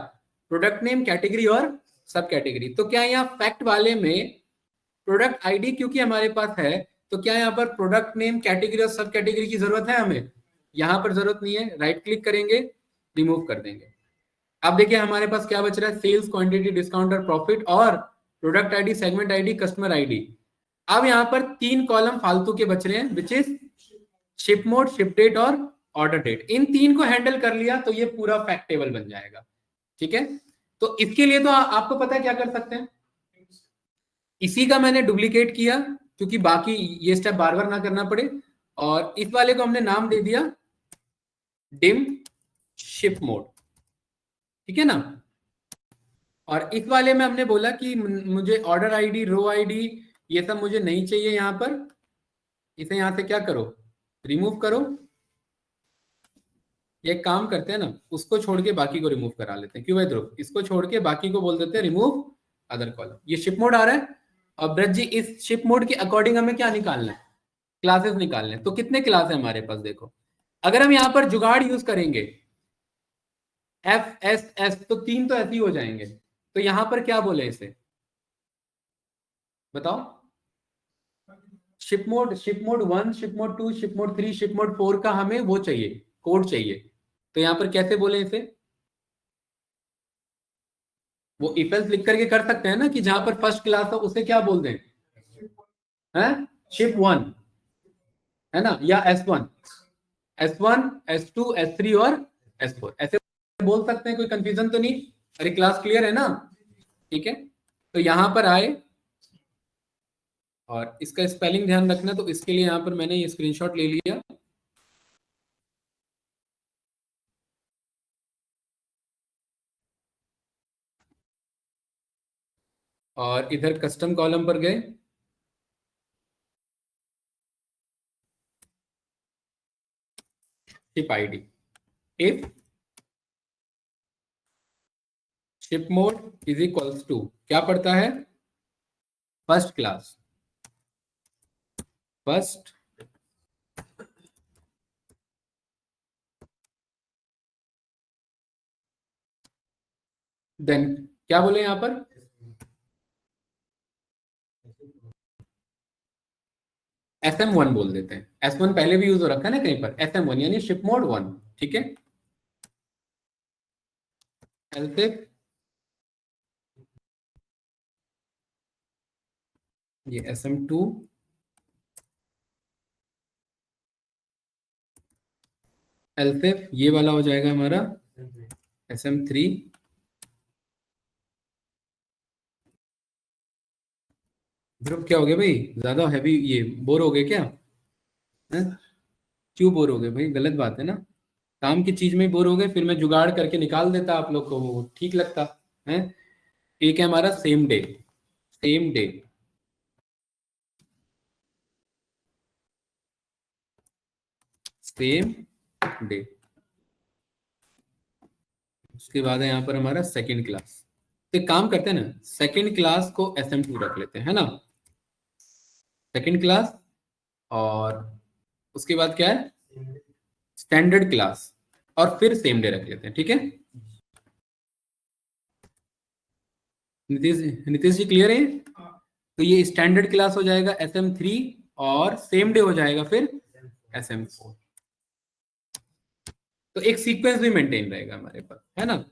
A: प्रोडक्ट नेम, कैटेगरी और सब कैटेगरी। तो क्या यहाँ फैक्ट वाले में प्रोडक्ट आईडी क्योंकि हमारे पास है, तो क्या यहाँ पर प्रोडक्ट नेम, कैटेगरी और सब कैटेगरी की जरूरत है हमें, यहाँ पर जरूरत नहीं है, राइट क्लिक करेंगे, रिमूव कर देंगे। अब देखिए हमारे पास क्या बच रहा है, सेल्स, क्वांटिटी, डिस्काउंट और प्रॉफिट और product ID, segment ID, customer ID. अब यहाँ पर 3 कॉलम फालतू के बच रहे हैं, which is ship mode, ship date और ऑर्डर डेट। इन 3 को हैंडल कर लिया तो ये पूरा फैक्ट टेबल बन जाएगा, ठीक है। तो इसके लिए तो आपको पता है क्या कर सकते हैं, इसी का मैंने डुप्लीकेट किया क्योंकि बाकी ये स्टेप बार बार ना करना पड़े, और इस वाले को हमने नाम दे दिया डिम शिप मोड, ठीक है ना। और इस वाले में हमने बोला कि मुझे ऑर्डर आईडी, रो आईडी ये सब मुझे नहीं चाहिए, यहां पर इसे यहां से क्या करो, रिमूव करो। ये काम करते हैं ना, उसको छोड़ के बाकी को रिमूव करा लेते हैं, क्यों भाई ध्रुव, इसको छोड़ के बाकी को बोल देते हैं रिमूव अदर कॉलम। ये शिप मोड आ रहा है, और ब्रज जी इस शिप मोड के अकॉर्डिंग हमें क्या निकालना है, क्लासेस निकालने हैं। तो कितने क्लास है हमारे पास, देखो अगर हम यहाँ पर जुगाड़ यूज करेंगे एफ एस एस, तो 3 तो ऐसे ही हो जाएंगे। तो यहां पर क्या बोले इसे बताओ, ship mode 1, ship mode 2, ship mode 3, ship mode 4 का हमें वो चाहिए, कोड चाहिए। तो यहां पर कैसे बोले इसे, वो इफ एल्स लिख करके कर सकते हैं ना, कि जहां पर फर्स्ट क्लास हो उसे क्या बोल दें, हैं शिप 1 है ना, या S1, S1, S2, S3 और S4 ऐसे बोल सकते हैं, कोई कंफ्यूजन तो नहीं, अरे क्लास क्लियर है ना, ठीक है। तो यहां पर आए और इसका स्पेलिंग ध्यान रखना, तो इसके लिए यहां पर मैंने ये स्क्रीनशॉट ले लिया, और इधर कस्टम कॉलम पर गए, ship ID, if ship mode is equals to क्या पड़ता है, फर्स्ट क्लास, फर्स्ट देन क्या बोले यहाँ पर? SM1 बोल देते हैं। S1 पहले भी यूज हो रखा है ना कहीं पर, SM1 यानी शिप मोड 1, ठीक है। else if ये SM2 else if ये वाला हो जाएगा हमारा SM3 ग्रुप। क्या हो गया भाई, ज्यादा हैवी ये बोर हो गए क्या? हैं? क्यों बोर हो गए भाई? गलत बात है ना, काम की चीज में बोर हो गए, फिर मैं जुगाड़ करके निकाल देता आप लोग को, वो ठीक लगता है। एक है हमारा same day, same day, same day. उसके बाद है यहाँ पर हमारा सेकंड क्लास। तो एक काम करते हैं ना, सेकंड क्लास को SM2 रख लेते हैं, है ना, सेकंड क्लास। और उसके बाद क्या है, स्टैंडर्ड क्लास, और फिर सेम डे रख लेते हैं, ठीक है। नीतीश जी क्लियर है? तो ये स्टैंडर्ड क्लास हो जाएगा SM3 और सेम डे हो जाएगा फिर SM4। तो एक सीक्वेंस भी मेंटेन रहेगा हमारे पास, है ना।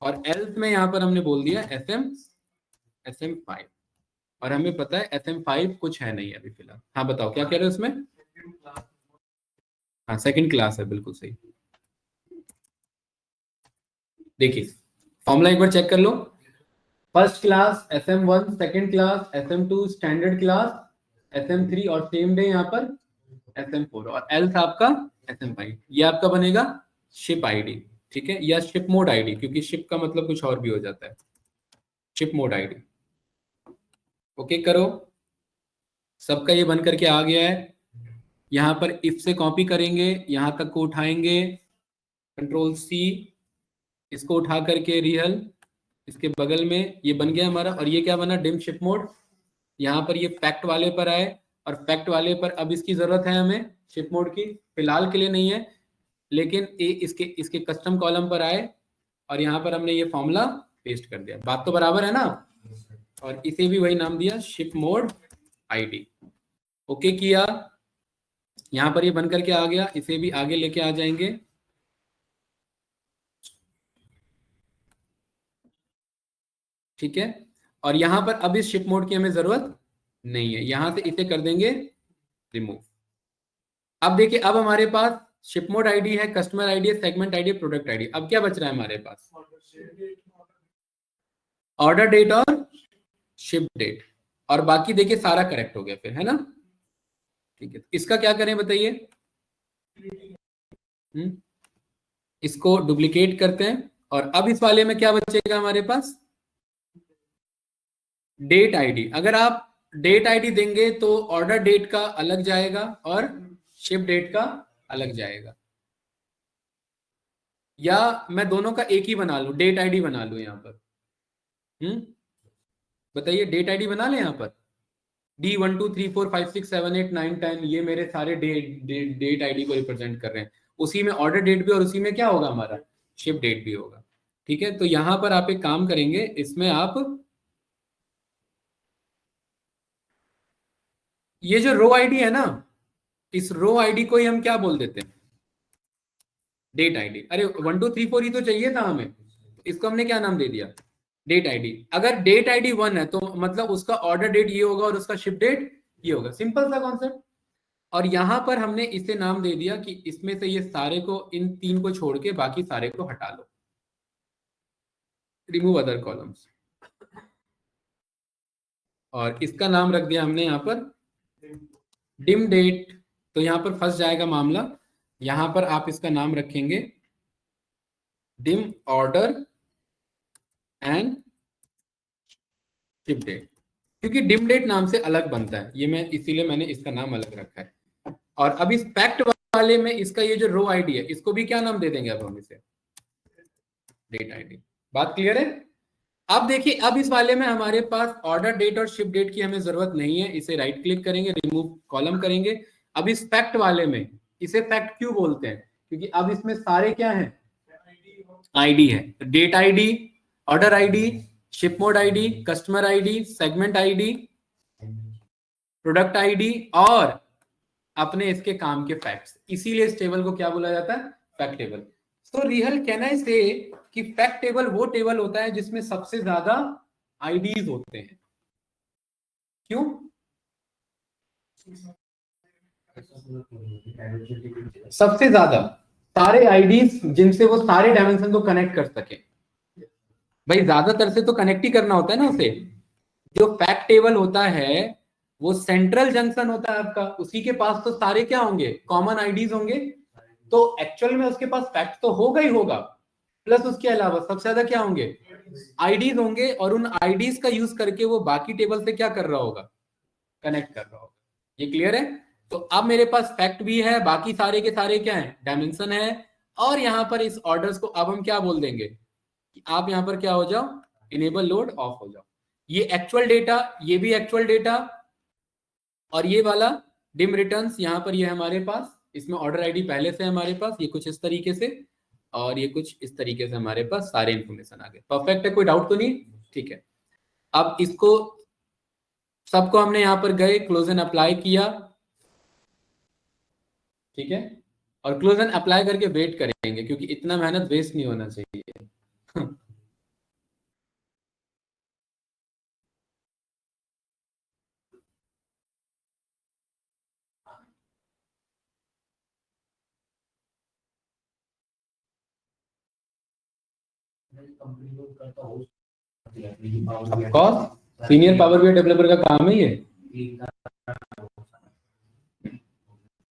A: और एल्स में यहाँ पर हमने बोल दिया SM5, और हमें पता है SM5 कुछ है नहीं अभी फिलहाल। हाँ बताओ क्या कह रहे हो उसमें? हाँ सेकंड क्लास है, बिल्कुल सही। देखिए फॉर्मूला एक बार चेक कर लो, first class SM1, second class SM2, standard class SM3 और सेम डे यहाँ पर SM4, और एल्स आपका SM5। ये आपका बनेगा शिप आईडी, ठीक है, या शिप मोड आईडी, क्योंकि शिप का मतलब कुछ और भी हो जाता है, शिप मोड आईडी। ओके करो, सबका ये बन करके आ गया है। यहाँ पर इफ से कॉपी करेंगे, यहाँ तक को उठाएंगे, Ctrl+C, इसको उठा करके रियल इसके बगल में, ये बन गया हमारा। और ये क्या बना, डिम शिप मोड। यहाँ पर ये फैक्ट वाले पर आए, और फैक्ट वाले पर अब इसकी जरूरत है हमें शिप मोड की, फिलहाल के लिए नहीं है, लेकिन इसके इसके कस्टम कॉलम पर आए, और यहाँ पर हमने ये फॉर्मूला पेस्ट कर दिया। बात तो बराबर है ना। और इसे भी वही नाम दिया, शिप मोड आईडी। ओके किया, यहाँ पर ये बन करके आ गया, इसे भी आगे लेके आ जाएंगे। ठीक है, और यहाँ पर अब इस शिप मोड की हमें जरूरत नहीं है, यहां से इसे कर देंगे रिमूव। अब देखिए, अब हमारे पास शिप मोड आईडी है, कस्टमर आईडी है, सेगमेंट आईडी है, प्रोडक्ट आईडी। अब क्या बच रहा है हमारे पास, ऑर्डर डेट और शिप डेट, और बाकी देखिए सारा करेक्ट हो गया फिर, है ना। ठीक है, इसका क्या करें बताइए। इसको डुप्लीकेट करते हैं, और अब इस वाले में क्या बचेगा हमारे पास, डेट आईडी। अगर आप डेट आईडी देंगे तो ऑर्डर डेट का अलग जाएगा और शिप डेट का अलग जाएगा, या मैं दोनों का एक ही बना लूं, डेट आईडी बना लूं यहाँ पर। बताइए, डेट आईडी बना लें यहाँ पर, D1 2 3 4 5 6 7 8 9 10, ये मेरे सारे डेट आईडी को रिप्रेजेंट कर रहे हैं। उसी में ऑर्डर डेट भी, और उसी में क्या होगा हमारा, शिप डेट भी होगा। ठीक है, तो यहां पर आप एक काम करेंगे, इसमें आप ये जो रो आईडी है ना, इस रो आईडी को ही हम क्या बोल देते हैं, डेट आईडी। अरे 1 2 3 4 ही तो चाहिए था हमें, इसको हमने क्या नाम दे दिया, डेट आईडी। अगर डेट आईडी 1 है तो मतलब उसका ऑर्डर डेट ये होगा और उसका शिप डेट ये होगा, सिंपल सा कॉन्सेप्ट। और यहां पर हमने इसे नाम दे दिया कि इसमें से ये सारे को, इन 3 को छोड़ के बाकी सारे को हटा लो, रिमूव अदर कॉलम्स। और इसका नाम रख दिया हमने यहाँ पर डिम डेट। तो यहाँ पर फंस जाएगा मामला, यहां पर आप इसका नाम रखेंगे dim order and ship date, क्योंकि डिम डेट नाम से अलग बनता है ये, मैं इसीलिए मैंने इसका नाम अलग रखा है। और अब इस फैक्ट वाले में इसका ये जो रो आईडी है, इसको भी क्या नाम दे देंगे अब हम इसे, डेट आईडी। बात क्लियर है? अब देखिए, अब इस वाले में हमारे पास ऑर्डर डेट और शिप डेट की हमें जरूरत नहीं है, इसे राइट क्लिक करेंगे, रिमूव कॉलम करेंगे। अब इस फैक्ट वाले में, इसे फैक्ट क्यों बोलते हैं, क्योंकि अब इसमें सारे क्या हैं, आईडी है, date ID, order ID, ship mode ID, customer ID, segment ID, product ID और अपने इसके काम के फैक्ट्स। इसीलिए इस टेबल को क्या बोला जाता है? Fact table. तो रियल कैन आई से कि फैक्ट टेबल वो टेबल होता है जिसमें सबसे ज्यादा आईडीज होते हैं। क्यों? सबसे ज्यादा सारे आईडीज जिनसे वो सारे डायमेंशन को कनेक्ट कर सके। भाई ज्यादातर से तो कनेक्ट ही करना होता है ना उसे। जो फैक्ट टेबल होता है वो सेंट्रल जंक्शन होता है आपका, उसी के पास तो सारे क्या होंगे? कॉमन आईडीज होंगे। तो एक्चुअल में उसके पास फैक्ट तो होगा ही होगा, प्लस उसके अलावा सबसे ज्यादा क्या होंगे? आईडीज होंगे, और उन आईडीज का यूज करके वो बाकी टेबल से क्या कर रहा होगा? कनेक्ट कर रहा होगा। ये क्लियर है? तो अब मेरे पास फैक्ट भी है, बाकी सारे के सारे क्या है? डायमेंशन है। और यहां पर इस ऑर्डर्स को अब हम क्या बोल देंगे कि आप यहां पर क्या हो जाओ? इनेबल लोड ऑफ हो जाओ। ये एक्चुअल डेटा, ये भी एक्चुअल डेटा, और ये वाला डिम रिटर्न्स यहां पर ये हमारे पास, इसमें ऑर्डर आईडी पहले से हमारे पास, ये कुछ इस तरीके से और ये कुछ इस तरीके से हमारे पास सारे इंफॉर्मेशन आ गए। परफेक्ट है, कोई डाउट तो नहीं? ठीक है। अब इसको सबको हमने यहां पर गए, क्लोज एंड अप्लाई किया, ठीक है, और क्लोज एंड अप्लाई करके वेट करेंगे क्योंकि इतना मेहनत वेस्ट नहीं होना चाहिए। Of course senior power BI developer का काम है ये,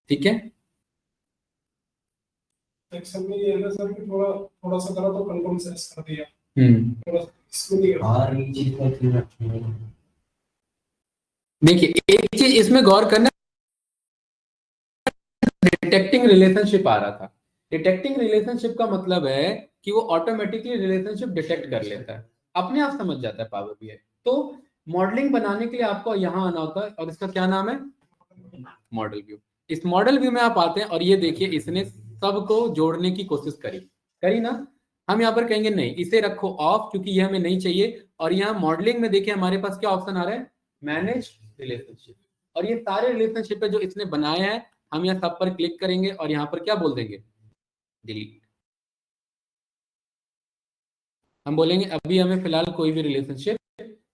A: ठीक है।
B: एक्सेल में ये है ना सर कि थोड़ा थोड़ा सा करा तो कंट्रोल सेस कर दिया, थोड़ा इसको नहीं करा।
A: देखिए एक चीज इसमें गौर करना, डिटेक्टिंग रिलेशनशिप आ रहा था। डिटेक्टिंग रिलेशनशिप का मतलब है कि वो ऑटोमेटिकली रिलेशनशिप डिटेक्ट कर लेता है, अपने आप समझ जाता है पावर बीआई। तो मॉडलिंग बनाने के लिए आपको यहाँ आना होता है, और इसका क्या नाम है? Model view. इस मॉडल व्यू में आप आते हैं और ये देखिए इसने सबको जोड़ने की कोशिश करी, करी ना। हम यहाँ पर कहेंगे नहीं, इसे रखो ऑफ क्योंकि ये हमें नहीं चाहिए। और यहाँ मॉडलिंग में देखिए हमारे पास क्या ऑप्शन आ रहा है? Manage relationship. और ये सारे रिलेशनशिप है जो इसने बनाए हैं, हम यहाँ सब पर क्लिक करेंगे और यहाँ पर क्या बोल देंगे? डिलीट। हम बोलेंगे अभी हमें फिलहाल कोई भी रिलेशनशिप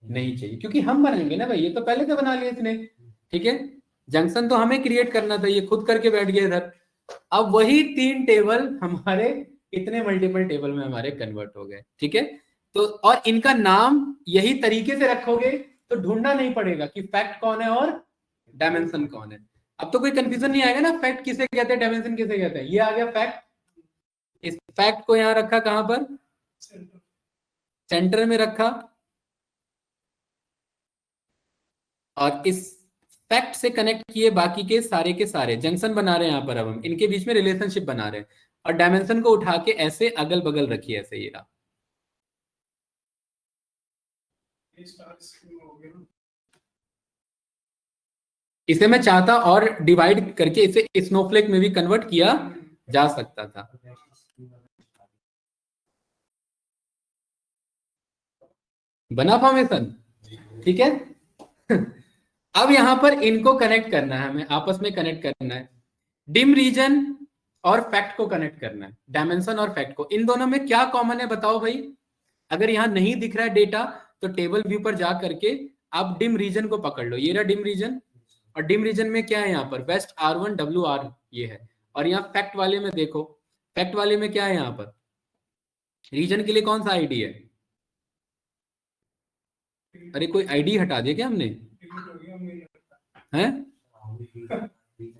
A: नहीं चाहिए, क्योंकि हम बनाएंगे ना भाई, ये तो पहले से बना लिया इसने, ठीक है। जंक्शन तो हमें क्रिएट करना था, ये खुद करके बैठ गया इधर। अब वही 3 टेबल हमारे इतने मल्टीपल टेबल में हमारे कन्वर्ट हो गए, ठीक है। तो और इनका नाम यही तरीके से रखोगे तो ढूंढना नहीं पड़ेगा कि फैक्ट कौन है और डायमेंशन कौन है। अब तो कोई कंफ्यूजन नहीं आएगा ना, फैक्ट किसे कहते हैं, डायमेंशन किसे कहते हैं। ये आ गया फैक्ट। इस फैक्ट को यहां रखा, कहां पर? सेंटर में रखा। और इस फैक्ट से कनेक्ट किए बाकी के सारे जंक्शन बना रहे हैं यहाँ पर। अब हम इनके बीच में रिलेशनशिप बना रहे हैं, और डायमेंशन को उठा के ऐसे अगल बगल रखिए, ऐसे ये रहा। इसे मैं चाहता और डिवाइड करके इसे स्नोफ्लेक में भी कन्वर्ट किया जा सकता था। बना फॉर्मेशन, ठीक है। अब यहां पर इनको कनेक्ट करना है, हमें आपस में कनेक्ट करना है। डिम रीजन और फैक्ट को कनेक्ट करना है, डायमेंशन और फैक्ट को। इन दोनों में क्या कॉमन है बताओ भाई? अगर यहां नहीं दिख रहा है डेटा तो टेबल व्यू पर जा करके आप डिम रीजन को पकड़ लो, ये रहा डिम रीजन। और डिम रीजन में क्या है? यहाँ पर वेस्ट R1WR ये है। और यहाँ फैक्ट वाले में देखो, फैक्ट वाले में क्या है? यहाँ पर रीजन के लिए कौन सा आईडी है? अरे कोई आईडी हटा दिया क्या हमने? हैं?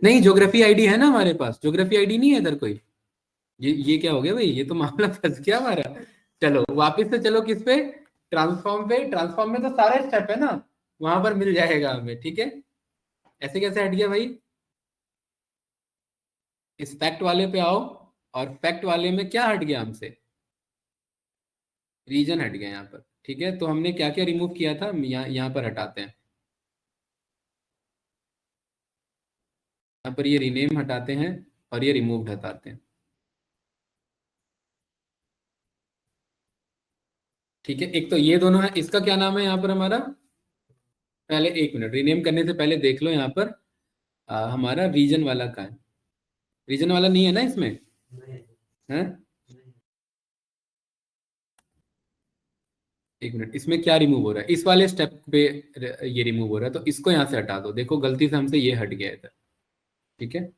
A: नहीं, ज्योग्राफी आईडी है ना हमारे पास, ज्योग्राफी आईडी नहीं है इधर कोई। ये क्या हो गया भाई, ये तो मामला फंस गया हमारा। चलो वापस से चलो किस पे? ट्रांसफॉर्म पे। ट्रांसफॉर्म में तो सारे स्टेप है ना, वहां पर मिल जाएगा हमें, ठीक है। ऐसे कैसे हट गया भाई? इस फैक्ट वाले पे आओ, और फैक्ट वाले में क्या हट गया हमसे? रीजन हट गया यहाँ पर, ठीक है। तो हमने क्या क्या रिमूव किया था, यहाँ पर हटाते हैं। यहाँ पर ये रीनेम हटाते हैं और ये रिमूव हटाते हैं, ठीक है, एक तो ये दोनों है, इसका क्या नाम है यहाँ पर हमारा, पहले एक मिनट, रीनेम करने से पहले देख लो यहाँ पर हमारा रीजन वाला का है, रीजन वाला नहीं है ना इसमें, है? एक मिनट, इसमें क्या रिमूव हो रहा है, इस वाले स्टेप पे ये रिमूव हो रहा है, तो इसको यहाँ से हटा दो। देखो गलती से हमसे ये हट गया इधर, ठीक है,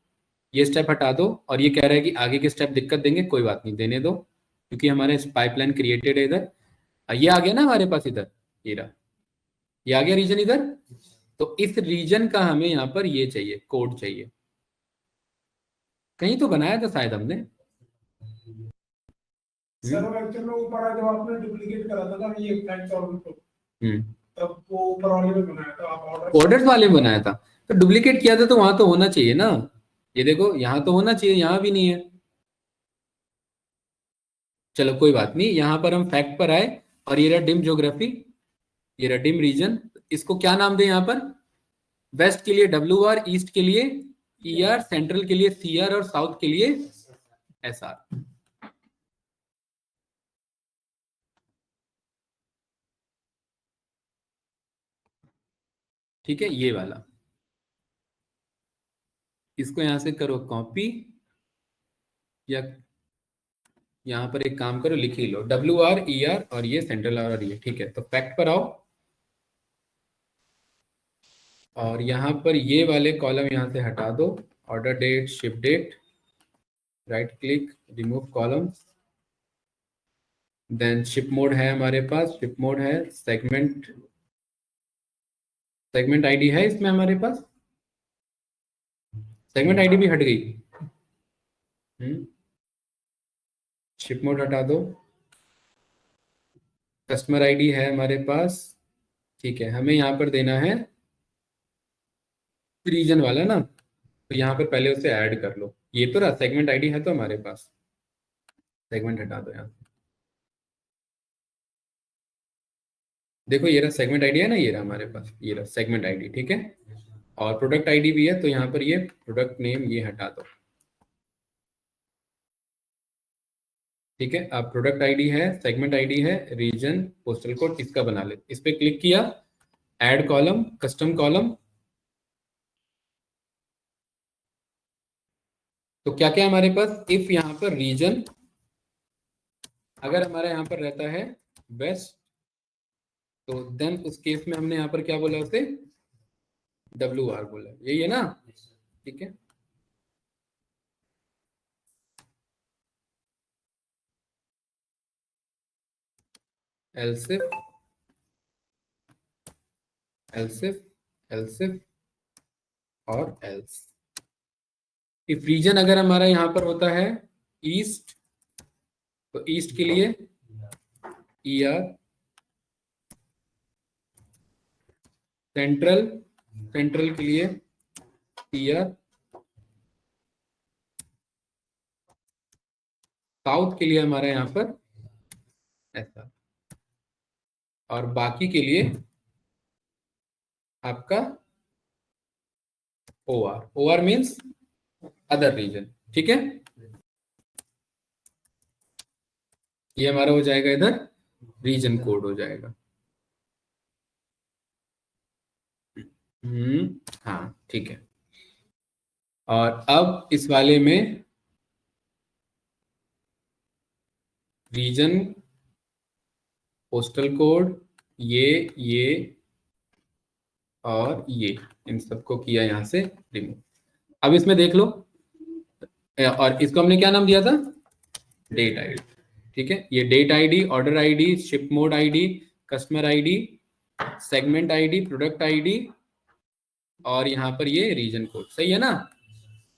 A: ये स्टेप हटा दो। और ये कह रहा है कि आगे के स्टेप दिक्कत देंगे, कोई बात नहीं, देने दो, क्योंकि हमारे पाइपलाइन क्रिएटेड है इधर। ये आ गया ना हमारे पास इधर, ये रहा, ये आ गया रीजन इधर। तो इस रीजन का हमें यहाँ पर ये चाहिए, कोड चाहिए, कहीं तो बनाया था शायद हमने।
B: सर वो एक्चुअल में ऊपर जब आपने डुप्लीकेट करा था ना ये फैक्ट और को, तब वो ऊपर वाले में बनाया था, आप
A: ऑर्डर्स वाले में बनाया था, तो डुप्लीकेट किया था तो वहां तो होना चाहिए ना, ये देखो यहाँ तो होना चाहिए, यहाँ भी नहीं है। चलो कोई बात नहीं, यहाँ पर हम फैक्ट पर आए, और ये रहा डिम ज्योग्राफी, ये रहा डिम रीजन। इसको क्या नाम दें यहाँ पर, वेस्ट के लिए WR, ईस्ट के लिए ER, सेंट्रल के लिए CR और साउथ के लिए SR। ठीक है, ये वाला, इसको यहां से करो कॉपी, या यहां पर एक काम करो, लिख ही लो WR ER और ये सेंट्रल और ये, ठीक है। तो फैक्ट पर आओ, और यहाँ पर ये वाले कॉलम यहाँ से हटा दो, order date, ship date, right click, remove columns, then ship mode है हमारे पास, शिप मोड है, सेगमेंट, सेगमेंट आईडी है इसमें हमारे पास, सेगमेंट आईडी भी हट गई। शिप मोड हटा दो, कस्टमर आईडी है हमारे पास, ठीक है। हमें यहाँ पर देना है रीजन वाला ना, तो यहाँ पर पहले उसे ऐड कर लो, ये तो रहा सेगमेंट आईडी है तो हमारे पास, सेगमेंट हटा दो यहाँ से। देखो ये रहा सेगमेंट आईडी है ना, ये रहा हमारे पास, ये रहा सेगमेंट आईडी, ठीक है। और प्रोडक्ट आईडी भी है, तो यहाँ पर ये प्रोडक्ट नेम ये हटा दो, ठीक है। अब प्रोडक्ट आईडी है, सेगमेंट आईडी है, रीजन, पोस्टल कोड, इसका बना ले। इस पे क्लिक किया, ऐड कॉलम, कस्टम कॉलम, तो क्या क्या है हमारे पास, इफ यहाँ पर रीजन अगर हमारा यहाँ पर रहता है वेस्ट, तो देन उस केस में हमने यहाँ पर क्या बोला उसे, WR बोला, यही है ना, ठीक है। एल्सिफ, एल्सिफ, एल्सिफ और एल्स। इफ रीजन अगर हमारा यहाँ पर होता है ईस्ट, तो ईस्ट के लिए ER, सेंट्रल, सेंट्रल के लिए ER, साउथ के लिए हमारा यहाँ पर ऐसा, और बाकी के लिए आपका OR, OR means other region, ठीक है। ये हमारा हो जाएगा इधर रीजन कोड हो जाएगा। हाँ ठीक है। और अब इस वाले में रीजन, पोस्टल कोड, ये और ये, इन सबको किया यहाँ से रिमूव। अब इसमें देख लो, और इसको हमने क्या नाम दिया था, डेट आईडी, ठीक है। ये date ID, order ID, ship mode ID, customer ID, segment ID, product ID, और यहाँ पर ये रीजन कोड, सही है ना,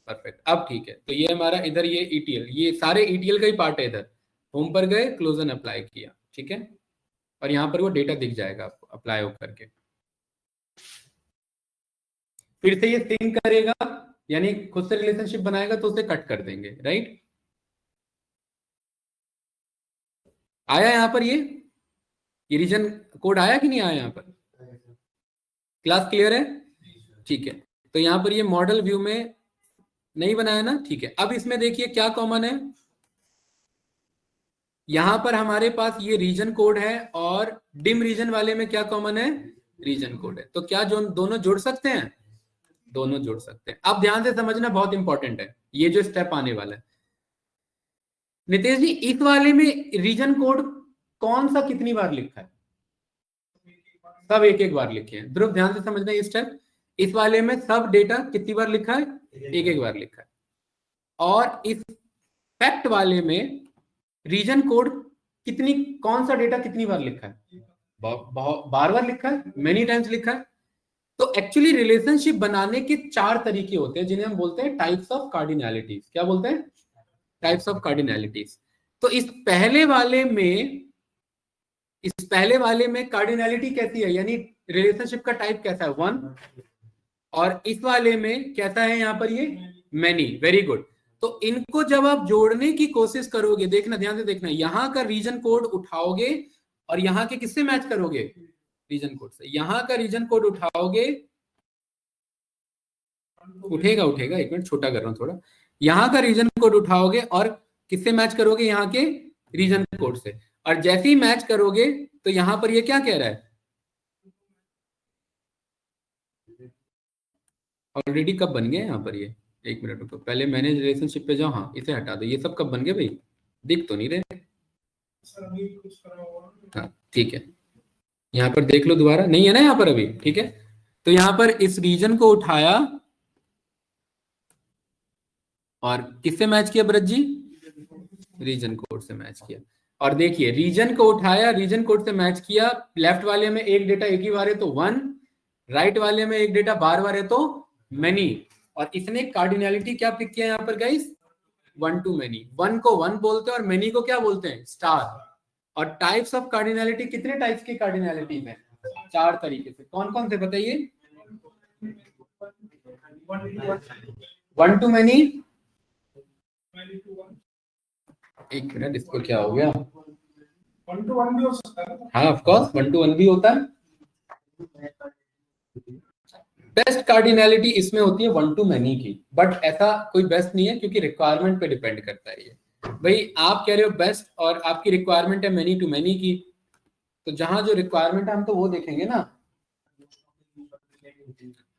A: परफेक्ट। अब ठीक है, तो ये हमारा इधर ये ETL, ये सारे ETL का ही पार्ट है। इधर होम पर गए, क्लोजन अप्लाई किया, ठीक है, और यहाँ पर वो डेटा दिख जाएगा आपको अप्लाई होकर के। फिर से ये सिंक करेगा, यानी खुद से रिलेशनशिप बनाएगा, तो उसे कट कर देंगे, राइट। आया यहाँ पर ये रीजन कोड आया कि नहीं आया यहाँ पर, क्लास क्लियर है, ठीक है। तो यहाँ पर ये मॉडल व्यू में नहीं बनाया ना, ठीक है। अब इसमें देखिए क्या कॉमन है, यहां पर हमारे पास ये रीजन कोड है और डिम रीजन वाले में क्या कॉमन है, रीजन कोड है। तो क्या जो दोनों जोड़ सकते हैं, दोनों जोड़ सकते हैं। अब ध्यान से समझना, बहुत इंपॉर्टेंट है ये जो स्टेप आने वाला है। नितेश जी, इस वाले में रीजन कोड कौन सा कितनी बार लिखा है? सब एक एक बार लिखे हैं। ध्रुव ध्यान से समझना ये स्टेप, इस वाले में सब डेटा कितनी बार लिखा है, एक एक बार लिखा है। और इस फैक्ट वाले में रीजन कोड कितनी, कौन सा डेटा कितनी बार लिखा है, बार बार लिखा है, मेनी टाइम्स लिखा है। तो एक्चुअली रिलेशनशिप बनाने के 4 तरीके होते हैं जिन्हें हम बोलते हैं टाइप्स ऑफ कार्डिनैलिटीज। क्या बोलते हैं, टाइप्स ऑफ कार्डिनैलिटीज। तो इस पहले वाले में कार्डिनैलिटी कैसी है, यानी रिलेशनशिप का टाइप कैसा है, 1। और इस वाले में कैसा है यहाँ पर, ये मैनी। Very good. तो इनको जब आप जोड़ने की कोशिश करोगे, देखना ध्यान से देखना, यहां का रीजन कोड उठाओगे और यहाँ के किससे मैच करोगे, रीजन कोड से। यहाँ का रीजन कोड उठाओगे, उठेगा उठेगा, एक मिनट छोटा कर रहा हूं थोड़ा। यहाँ का रीजन कोड उठाओगे और किससे मैच करोगे, यहाँ के रीजन कोड से। और जैसे ही मैच करोगे तो यहाँ पर ये क्या कह रहा है, ऑलरेडी कब बन गया यहाँ पर ये, एक मिनट रुको, पहले मैनेज रिलेशनशिप पे जाओ। हाँ, इसे हटा दो, ये सब कब बन गए भाई, दिख तो नहीं रहे। हाँ ठीक है, यहाँ पर देख लो दोबारा, नहीं है ना यहाँ पर अभी, ठीक है। तो यहाँ पर इस रीजन को उठाया और किससे मैच किया भरत जी, रीजन कोड से मैच किया। और देखिए, रीजन को उठाया, रीजन कोड से मैच किया। लेफ्ट वाले में एक डेटा एक ही बार है तो 1, राइट वाले में एक डेटा बार बार है तो मेनी। और इसने कार्डिनैलिटी क्या पिक किया यहाँ पर गाइस, 1 to many। 1 को 1 बोलते हैं और मेनी को क्या बोलते हैं, स्टार। और टाइप्स ऑफ कार्डिनैलिटी, कितने टाइप्स की कार्डिनैलिटी है, 4 तरीके से। कौन कौन से बताइए, 1 to many, एक मिनट, इसको क्या हो गया,
B: 1 to 1 भी हो सकता है।
A: हाँ ऑफ कोर्स 1 to 1 भी होता है। बेस्ट कार्डिनैलिटी इसमें होती है 1 to many की, बट ऐसा कोई बेस्ट नहीं है क्योंकि रिक्वायरमेंट पे डिपेंड करता है ये। भाई आप कह रहे हो बेस्ट और आपकी रिक्वायरमेंट है मेनी टू मेनी की, तो जहां जो रिक्वायरमेंट है हम तो वो देखेंगे ना।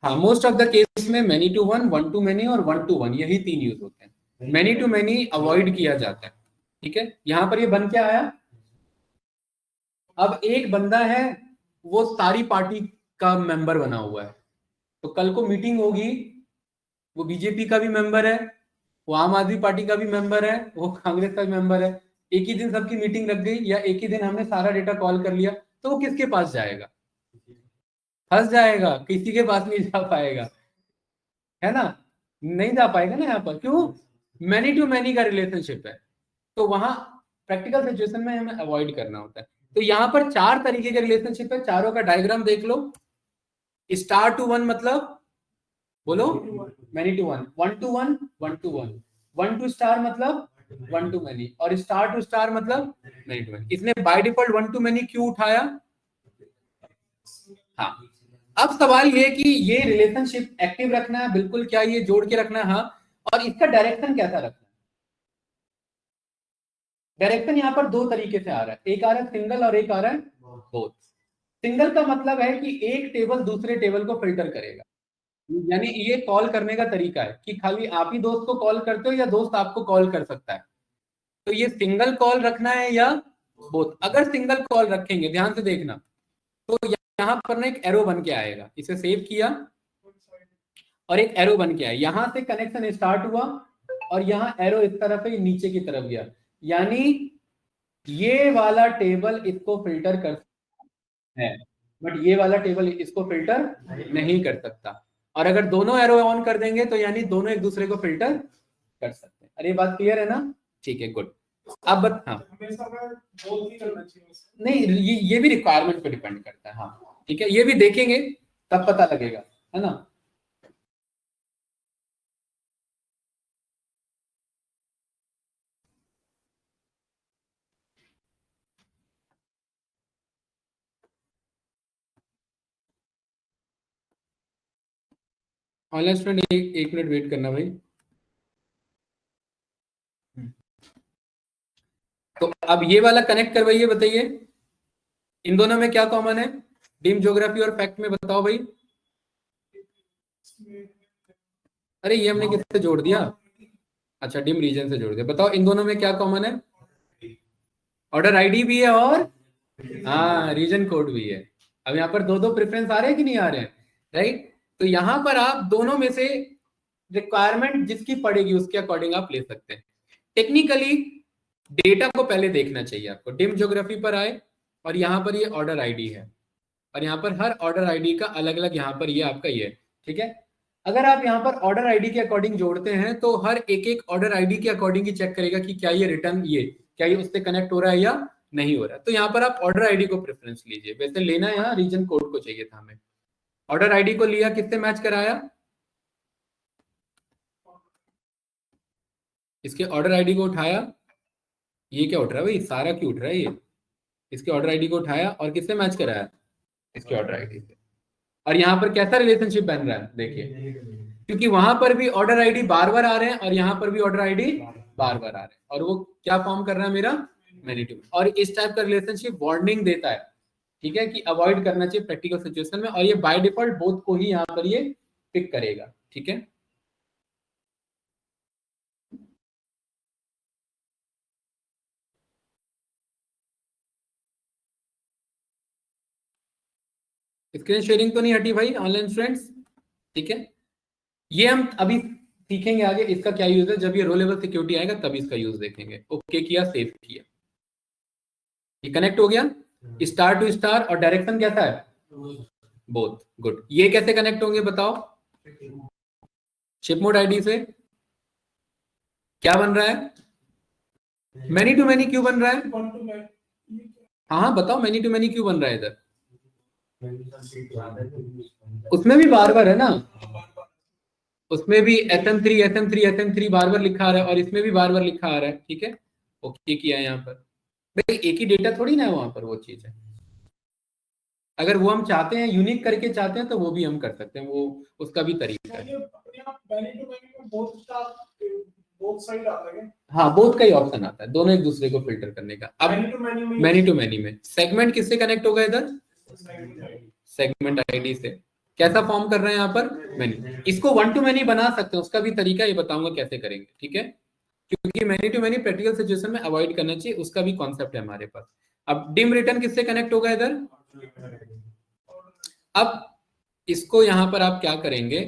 A: हाँ, मोस्ट ऑफ द केस में मेनी टू 1, 1 to many और 1 to 1 यही 3 यूज होते हैं। मेनी टू मेनी अवॉइड किया जाता है, ठीक है। यहाँ पर ये बन क्या आया, अब एक बंदा है वो सारी पार्टी का मेंबर बना हुआ है, तो कल को मीटिंग होगी, वो बीजेपी का भी मेंबर है, वो आम आदमी पार्टी का भी मेंबर है, वो कांग्रेस का भी मेंबर है। एक ही दिन सबकी मीटिंग लग गई या एक ही दिन हमने सारा डेटा कॉल कर लिया, तो वो किसके पास जाएगा, फंस जाएगा, किसी के पास नहीं जा पाएगा, है ना, नहीं जा पाएगा ना यहाँ पर। क्यों, मैनी टू मैनी का रिलेशनशिप है, तो वहां प्रैक्टिकल सिचुएशन में हमें अवॉइड करना होता है। तो यहाँ पर 4 तरीके के रिलेशनशिप है, चारों का डायग्राम देख लो। स्टार टू 1 मतलब, बोलो, many to 1, 1 to 1, 1 to 1, 1 to star मतलब 1 to many, और स्टार टू स्टार मतलब मैनी टू मैनी। इसने बाय डिफॉल्ट 1 to many क्यों उठाया, हाँ। अब सवाल ये कि ये रिलेशनशिप एक्टिव रखना है, बिल्कुल, क्या ये जोड़ के रखना है, हाँ। और इसका डायरेक्शन कैसा रखना है, डायरेक्शन यहाँ पर 2 तरीके से आ रहा है, एक आ रहा है सिंगल और एक आ रहा है बोथ। सिंगल का मतलब है कि एक टेबल दूसरे टेबल को फिल्टर करेगा, यानी ये कॉल करने का तरीका है कि खाली आप ही दोस्त को कॉल करते हो या दोस्त आपको कॉल कर सकता है। तो ये सिंगल कॉल रखना है या बोथ। अगर सिंगल कॉल रखेंगे, ध्यान से देखना, तो यहाँ पर ना एक एरो बन के आएगा, इसे सेव किया और एक एरो बन के आया, यहां से कनेक्शन स्टार्ट हुआ और यहाँ एरो इस तरफ है, नीचे की तरफ गया, यानी ये वाला टेबल इसको फिल्टर कर है, बट ये वाला टेबल इसको फिल्टर नहीं कर सकता। और अगर दोनों एरो ऑन कर देंगे तो यानी दोनों एक दूसरे को फिल्टर कर सकते हैं। अरे बात क्लियर है ना, ठीक है, गुड। अब हाँ,
B: हमेशा मैं बोल ही करना चाहिए,
A: नहीं ये भी रिक्वायरमेंट पे डिपेंड करता है, हाँ ठीक है, ये भी देखेंगे तब पता लगेगा, है ना। ऑनलाइन स्टूडेंट एक मिनट वेट करना भाई। तो अब ये वाला कनेक्ट करवाइए, बताइए इन दोनों में क्या कॉमन है, डिम ज्योग्राफी और फैक्ट में, बताओ भाई। अरे ये हमने किससे जोड़ दिया, अच्छा डिम रीजन से जोड़ दिया। बताओ इन दोनों में क्या कॉमन है, ऑर्डर आईडी भी है और हाँ रीजन कोड भी है। अब यहाँ पर दो दो प्रेफरेंस आ रहे हैं कि नहीं आ रहे हैं, राइट। तो यहाँ पर आप दोनों में से रिक्वायरमेंट जिसकी पड़ेगी उसके अकॉर्डिंग आप ले सकते हैं। टेक्निकली डेटा को पहले देखना चाहिए आपको, डिम ज्योग्राफी पर आए और यहाँ पर ये ऑर्डर आईडी है और यहाँ पर हर ऑर्डर आईडी का अलग अलग यहाँ पर ये आपका ये है, ठीक है। अगर आप यहाँ पर ऑर्डर आईडी के अकॉर्डिंग जोड़ते हैं तो हर एक एक ऑर्डर आईडी के अकॉर्डिंग ही चेक करेगा कि क्या ये रिटर्न ये क्या ये उससे कनेक्ट हो रहा है या नहीं हो रहा है। तो यहाँ पर आप ऑर्डर आईडी को प्रेफरेंस लीजिए, वैसे लेना यहाँ रीजन कोड को चाहिए था हमें। ऑर्डर आईडी को लिया, किससे मैच कराया, इसके ऑर्डर आईडी को उठाया, ये क्या उठ रहा है भाई, सारा क्यों उठ रहा है ये, इसके ऑर्डर आईडी को उठाया और किससे मैच कराया, इसके ऑर्डर आईडी से। और यहाँ पर कैसा रिलेशनशिप बन रहा है देखिए, क्योंकि वहां पर भी ऑर्डर आईडी बार बार आ रहे हैं और यहाँ पर भी ऑर्डर आईडी बार बार आ रहे हैं और वो क्या फॉर्म कर रहा है मेरा मैनी टू। और इस टाइप का रिलेशनशिप वार्निंग देता है, ठीक है, कि अवॉइड करना चाहिए प्रैक्टिकल सिचुएशन में, और ये बाय डिफॉल्ट बोथ को ही यहाँ पर ये पिक करेगा, ठीक है। स्क्रीन शेयरिंग तो नहीं हटी भाई ऑनलाइन स्टूडेंट्स, ठीक है। ये हम अभी सीखेंगे आगे इसका क्या यूज है, जब ये रो लेवल सिक्योरिटी आएगा तब इसका यूज देखेंगे। ओके किया, सेव किया, ये कनेक्ट हो गया स्टार टू स्टार, और डायरेक्शन कैसा है, बोथ, गुड। ये कैसे कनेक्ट होंगे बताओ, शिप मोड आईडी से क्या बन रहा है, मैनी टू मैनी क्यों बन रहा है, हाँ बताओ मैनी टू मैनी क्यों बन रहा है इधर, उसमें भी बार बार है ना, उसमें भी SM3 SM3 SM3 बार बार लिखा आ रहा है और इसमें भी बार बार लिखा आ रहा है, ठीक है। ओके किया यहाँ पर, भाई एक ही डेटा थोड़ी ना है वहां पर, वो चीज है। अगर वो हम चाहते हैं यूनिक करके चाहते हैं तो वो भी हम कर सकते हैं, वो उसका भी तरीका है। हाँ बोथ का ही ऑप्शन आता है, दोनों एक दूसरे को फिल्टर करने का। अब मैनी टू मैनी में सेगमेंट किससे कनेक्ट होगा इधर, सेगमेंट आईडी से। कैसा फॉर्म कर रहे हैं यहाँ पर मैनी, इसको वन टू मैनी बना सकते हैं, उसका भी तरीका ये बताऊंगा कैसे करेंगे, ठीक है। क्योंकि many to many practical situation में अवॉइड करना चाहिए, उसका भी कॉन्सेप्ट है हमारे पास। अब डिम रिटर्न किससे कनेक्ट होगा इधर, अब इसको यहाँ पर आप क्या करेंगे,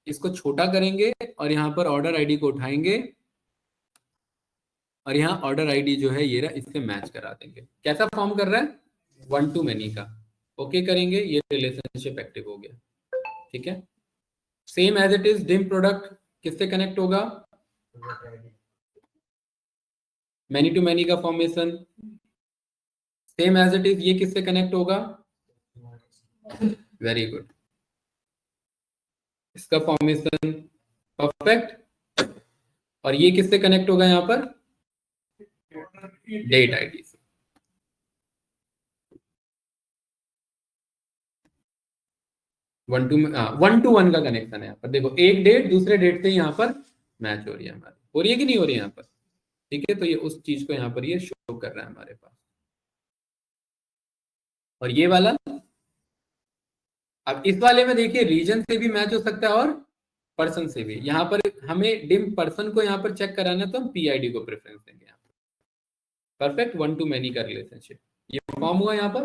A: इसको छोटा करेंगे और यहाँ पर ऑर्डर आईडी को उठाएंगे और यहाँ ऑर्डर आईडी जो है ये रहा, इससे मैच करा देंगे। कैसा फॉर्म कर रहा है, वन टू मैनी का। ओके करेंगे, ये रिलेशनशिप एक्टिव हो गया, ठीक है। Same as it is dim product किससे कनेक्ट होगा, मैनी टू मैनी का formation same as it is, ये किससे कनेक्ट होगा, वेरी गुड, इसका फॉर्मेशन परफेक्ट। और ये किससे कनेक्ट होगा यहाँ पर, डेट आईडी से। वन टू वन का कनेक्शन है यहाँ पर, देखो एक डेट दूसरे डेट से यहाँ पर मैच हो रही है हमारी, हो रही है कि नहीं हो रही है यहाँ पर, ठीक है। तो ये उस चीज को यहाँ पर ये शो कर रहा है हमारे पास। और ये वाला, अब इस वाले में देखिए रीजन से भी मैच हो सकता है और पर्सन से भी। यहाँ पर हमें डिम पर्सन को यहाँ पर चेक कराना तो हम PID को प्रेफरेंस देंगे यहाँ पर। परफेक्ट, वन टू मैनी का रिलेशनशिप ये फॉर्म हुआ यहाँ पर,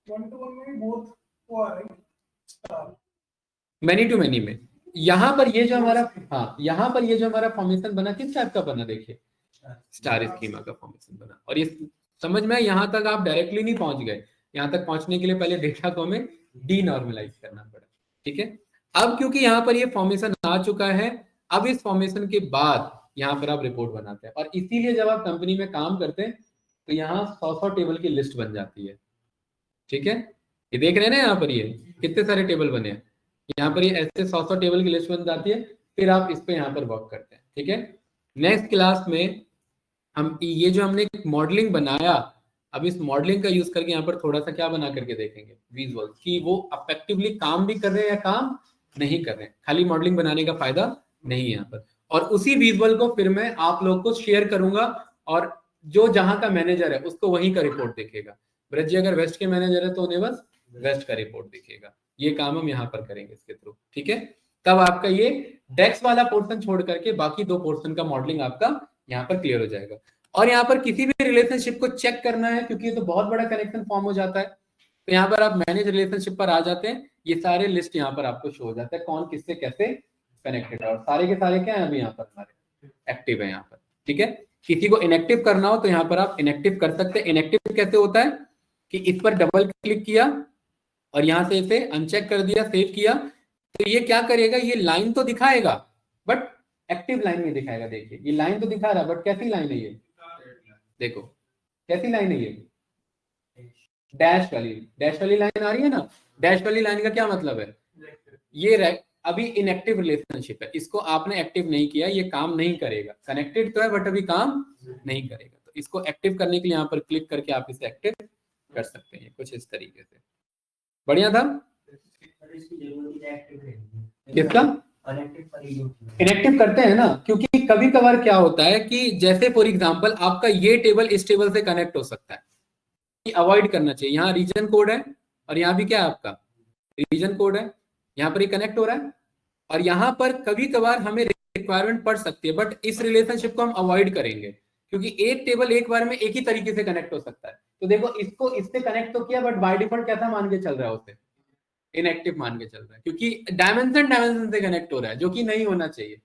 B: वन टू वन में बोथ को आ रहे हैं,
A: मैनी टू मैनी में। यहाँ पर ये जो हमारा, हाँ यहाँ पर ये जो हमारा फॉर्मेशन बना किस टाइप का बना, देखिए स्टार स्कीमा का फॉर्मेशन बना। और ये समझ में यहाँ तक आप डायरेक्टली नहीं पहुंच गए, यहाँ तक पहुंचने के लिए पहले डेटा को हमें डीनॉर्मलाइज करना पड़ा, ठीक है। अब क्योंकि यहाँ पर ये फॉर्मेशन आ चुका है, अब इस फॉर्मेशन के बाद यहाँ पर आप रिपोर्ट बनाते हैं, और इसीलिए जब आप कंपनी में काम करते हैं तो यहाँ 100 टेबल की लिस्ट बन जाती है, ठीक है। ये देख रहे हैं ना यहाँ पर ये कितने सारे टेबल बने हैं, यहाँ पर ये ऐसे 100 टेबल की लिस्ट बन जाती है, फिर आप इस पे यहाँ पर वर्क करते हैं, ठीक है। नेक्स्ट क्लास में हम ये जो हमने मॉडलिंग बनाया, अब इस मॉडलिंग का यूज करके यहाँ पर थोड़ा सा क्या बना करके देखेंगे विजुअल, कि वो अफेक्टिवली काम भी कर रहे हैं या काम नहीं कर रहे हैं। खाली मॉडलिंग बनाने का फायदा नहीं है यहाँ पर। और उसी विजुअल को फिर मैं आप लोग को शेयर करूंगा और जो जहां का मैनेजर है उसको वहीं का रिपोर्ट दिखेगा। ब्रज जी अगर वेस्ट के मैनेजर है तो उन्हें बस वेस्ट का रिपोर्ट दिखेगा। ये काम हम यहाँ पर करेंगे इसके थ्रू, ठीक है। तब आपका ये डेक्स वाला पोर्शन छोड़ करके बाकी दो पोर्शन का मॉडलिंग आपका यहाँ पर क्लियर हो जाएगा। और यहाँ पर किसी भी रिलेशनशिप को चेक करना है, क्योंकि ये तो बहुत बड़ा कनेक्शन फॉर्म हो जाता है, तो यहाँ पर आप मैनेज रिलेशनशिप पर आ जाते हैं, ये सारे लिस्ट यहाँ पर आपको शो हो जाता है कौन किससे कैसे कनेक्टेड है, और सारे के सारे क्या है अभी यहाँ पर हमारे एक्टिव है यहाँ पर, ठीक है। किसी को इनएक्टिव करना हो तो यहाँ पर आप इनएक्टिव कर सकते हैं। इनएक्टिव कैसे होता है कि इस पर डबल क्लिक किया और यहाँ से इसे अनचेक कर दिया, सेव किया, तो ये क्या करेगा, ये लाइन तो दिखाएगा बट एक्टिव लाइन नहीं दिखाएगा। देखिए ये लाइन तो दिखा रहा है बट कैसी लाइन है ये, देखो कैसी लाइन है ये, डैश वाली लाइन आ रही है ना। डैश वाली लाइन का क्या मतलब है, ये अभी इनएक्टिव रिलेशनशिप है, इसको आपने एक्टिव नहीं किया, ये काम नहीं करेगा। कनेक्टेड तो है बट अभी काम नहीं करेगा, तो इसको एक्टिव करने के लिए यहाँ पर क्लिक करके आप इसे एक्टिव कर सकते हैं कुछ इस तरीके से। बढ़िया था। किसका इनएक्टिव करते हैं ना, क्योंकि कभी कभार क्या होता है कि जैसे फॉर एग्जांपल आपका ये टेबल इस टेबल से कनेक्ट हो सकता है, अवॉइड करना चाहिए। यहाँ रीजन कोड है और यहाँ भी क्या है आपका रीजन कोड है, यहाँ पर ये कनेक्ट हो रहा है, और यहाँ पर कभी कभार हमें रिक्वायरमेंट पड़ सकती है, बट इस रिलेशनशिप को हम अवॉइड करेंगे क्योंकि एक टेबल एक बार में एक ही तरीके से कनेक्ट हो सकता है। तो देखो इसको इससे कनेक्ट तो किया बट बाय डिफॉल्ट कैसा मान के चल रहा है, उसे इनएक्टिव मान के चल रहा है, क्योंकि डायमेंशन से कनेक्ट हो रहा है जो कि नहीं होना चाहिए,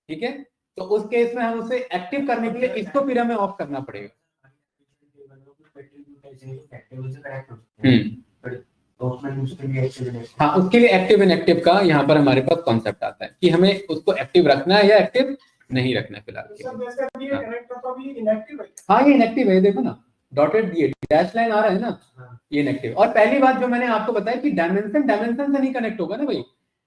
A: ठीक है। तो उस केस में हम उसे एक्टिव करने के लिए इसको फिर हमें ऑफ करना पड़ेगा। हाँ, उसके लिए एक्टिव इनएक्टिव का यहाँ पर हमारे पास कॉन्सेप्ट आता है कि हमें उसको एक्टिव रखना है या एक्टिव नहीं रखना है फिलहाल। हाँ ये इनएक्टिव है, देखो ना डॉटेड दिए डैश लाइन आ रहा है ना, ये इनएक्टिव। और पहली बात जो मैंने आपको बताया कि डायमेंशन से नहीं कनेक्ट होगा ना भाई,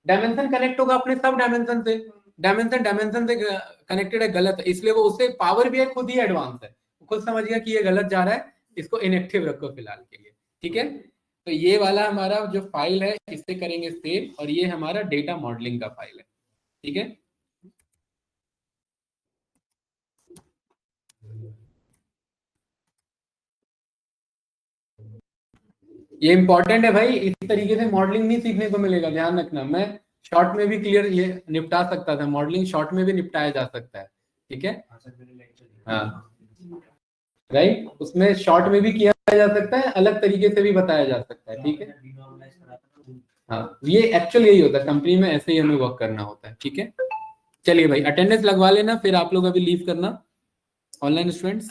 A: डायमेंशन कनेक्ट होगा अपने सब डायमेंशन से, डायमेंशन से कनेक्टेड है, गलत है, इसलिए वो उससे पावर भी है खुद ही एडवांस है, खुद समझिए कि ये गलत जा रहा है, इसको इनएक्टिव रखो फिलहाल के लिए, ठीक है। तो ये वाला हमारा जो फाइल है इसे करेंगे सेव, और ये हमारा डेटा मॉडलिंग का फाइल है, ठीक है। ये इंपॉर्टेंट है भाई, इस तरीके से मॉडलिंग नहीं सीखने को मिलेगा, ध्यान रखना। मैं शॉर्ट में भी क्लियर ये निपटा सकता था, मॉडलिंग शॉर्ट में भी निपटाया जा सकता है, ठीक है। हाँ राइट, उसमें शॉर्ट में भी किया जा सकता है, अलग तरीके से भी बताया जा सकता है, ठीक है। हाँ ये एक्चुअली यही होता है, कंपनी में ऐसे ही हमें वर्क करना होता है, ठीक है। चलिए भाई अटेंडेंस लगवा लेना, फिर आप लोग अभी लीव करना ऑनलाइन स्टूडेंट्स।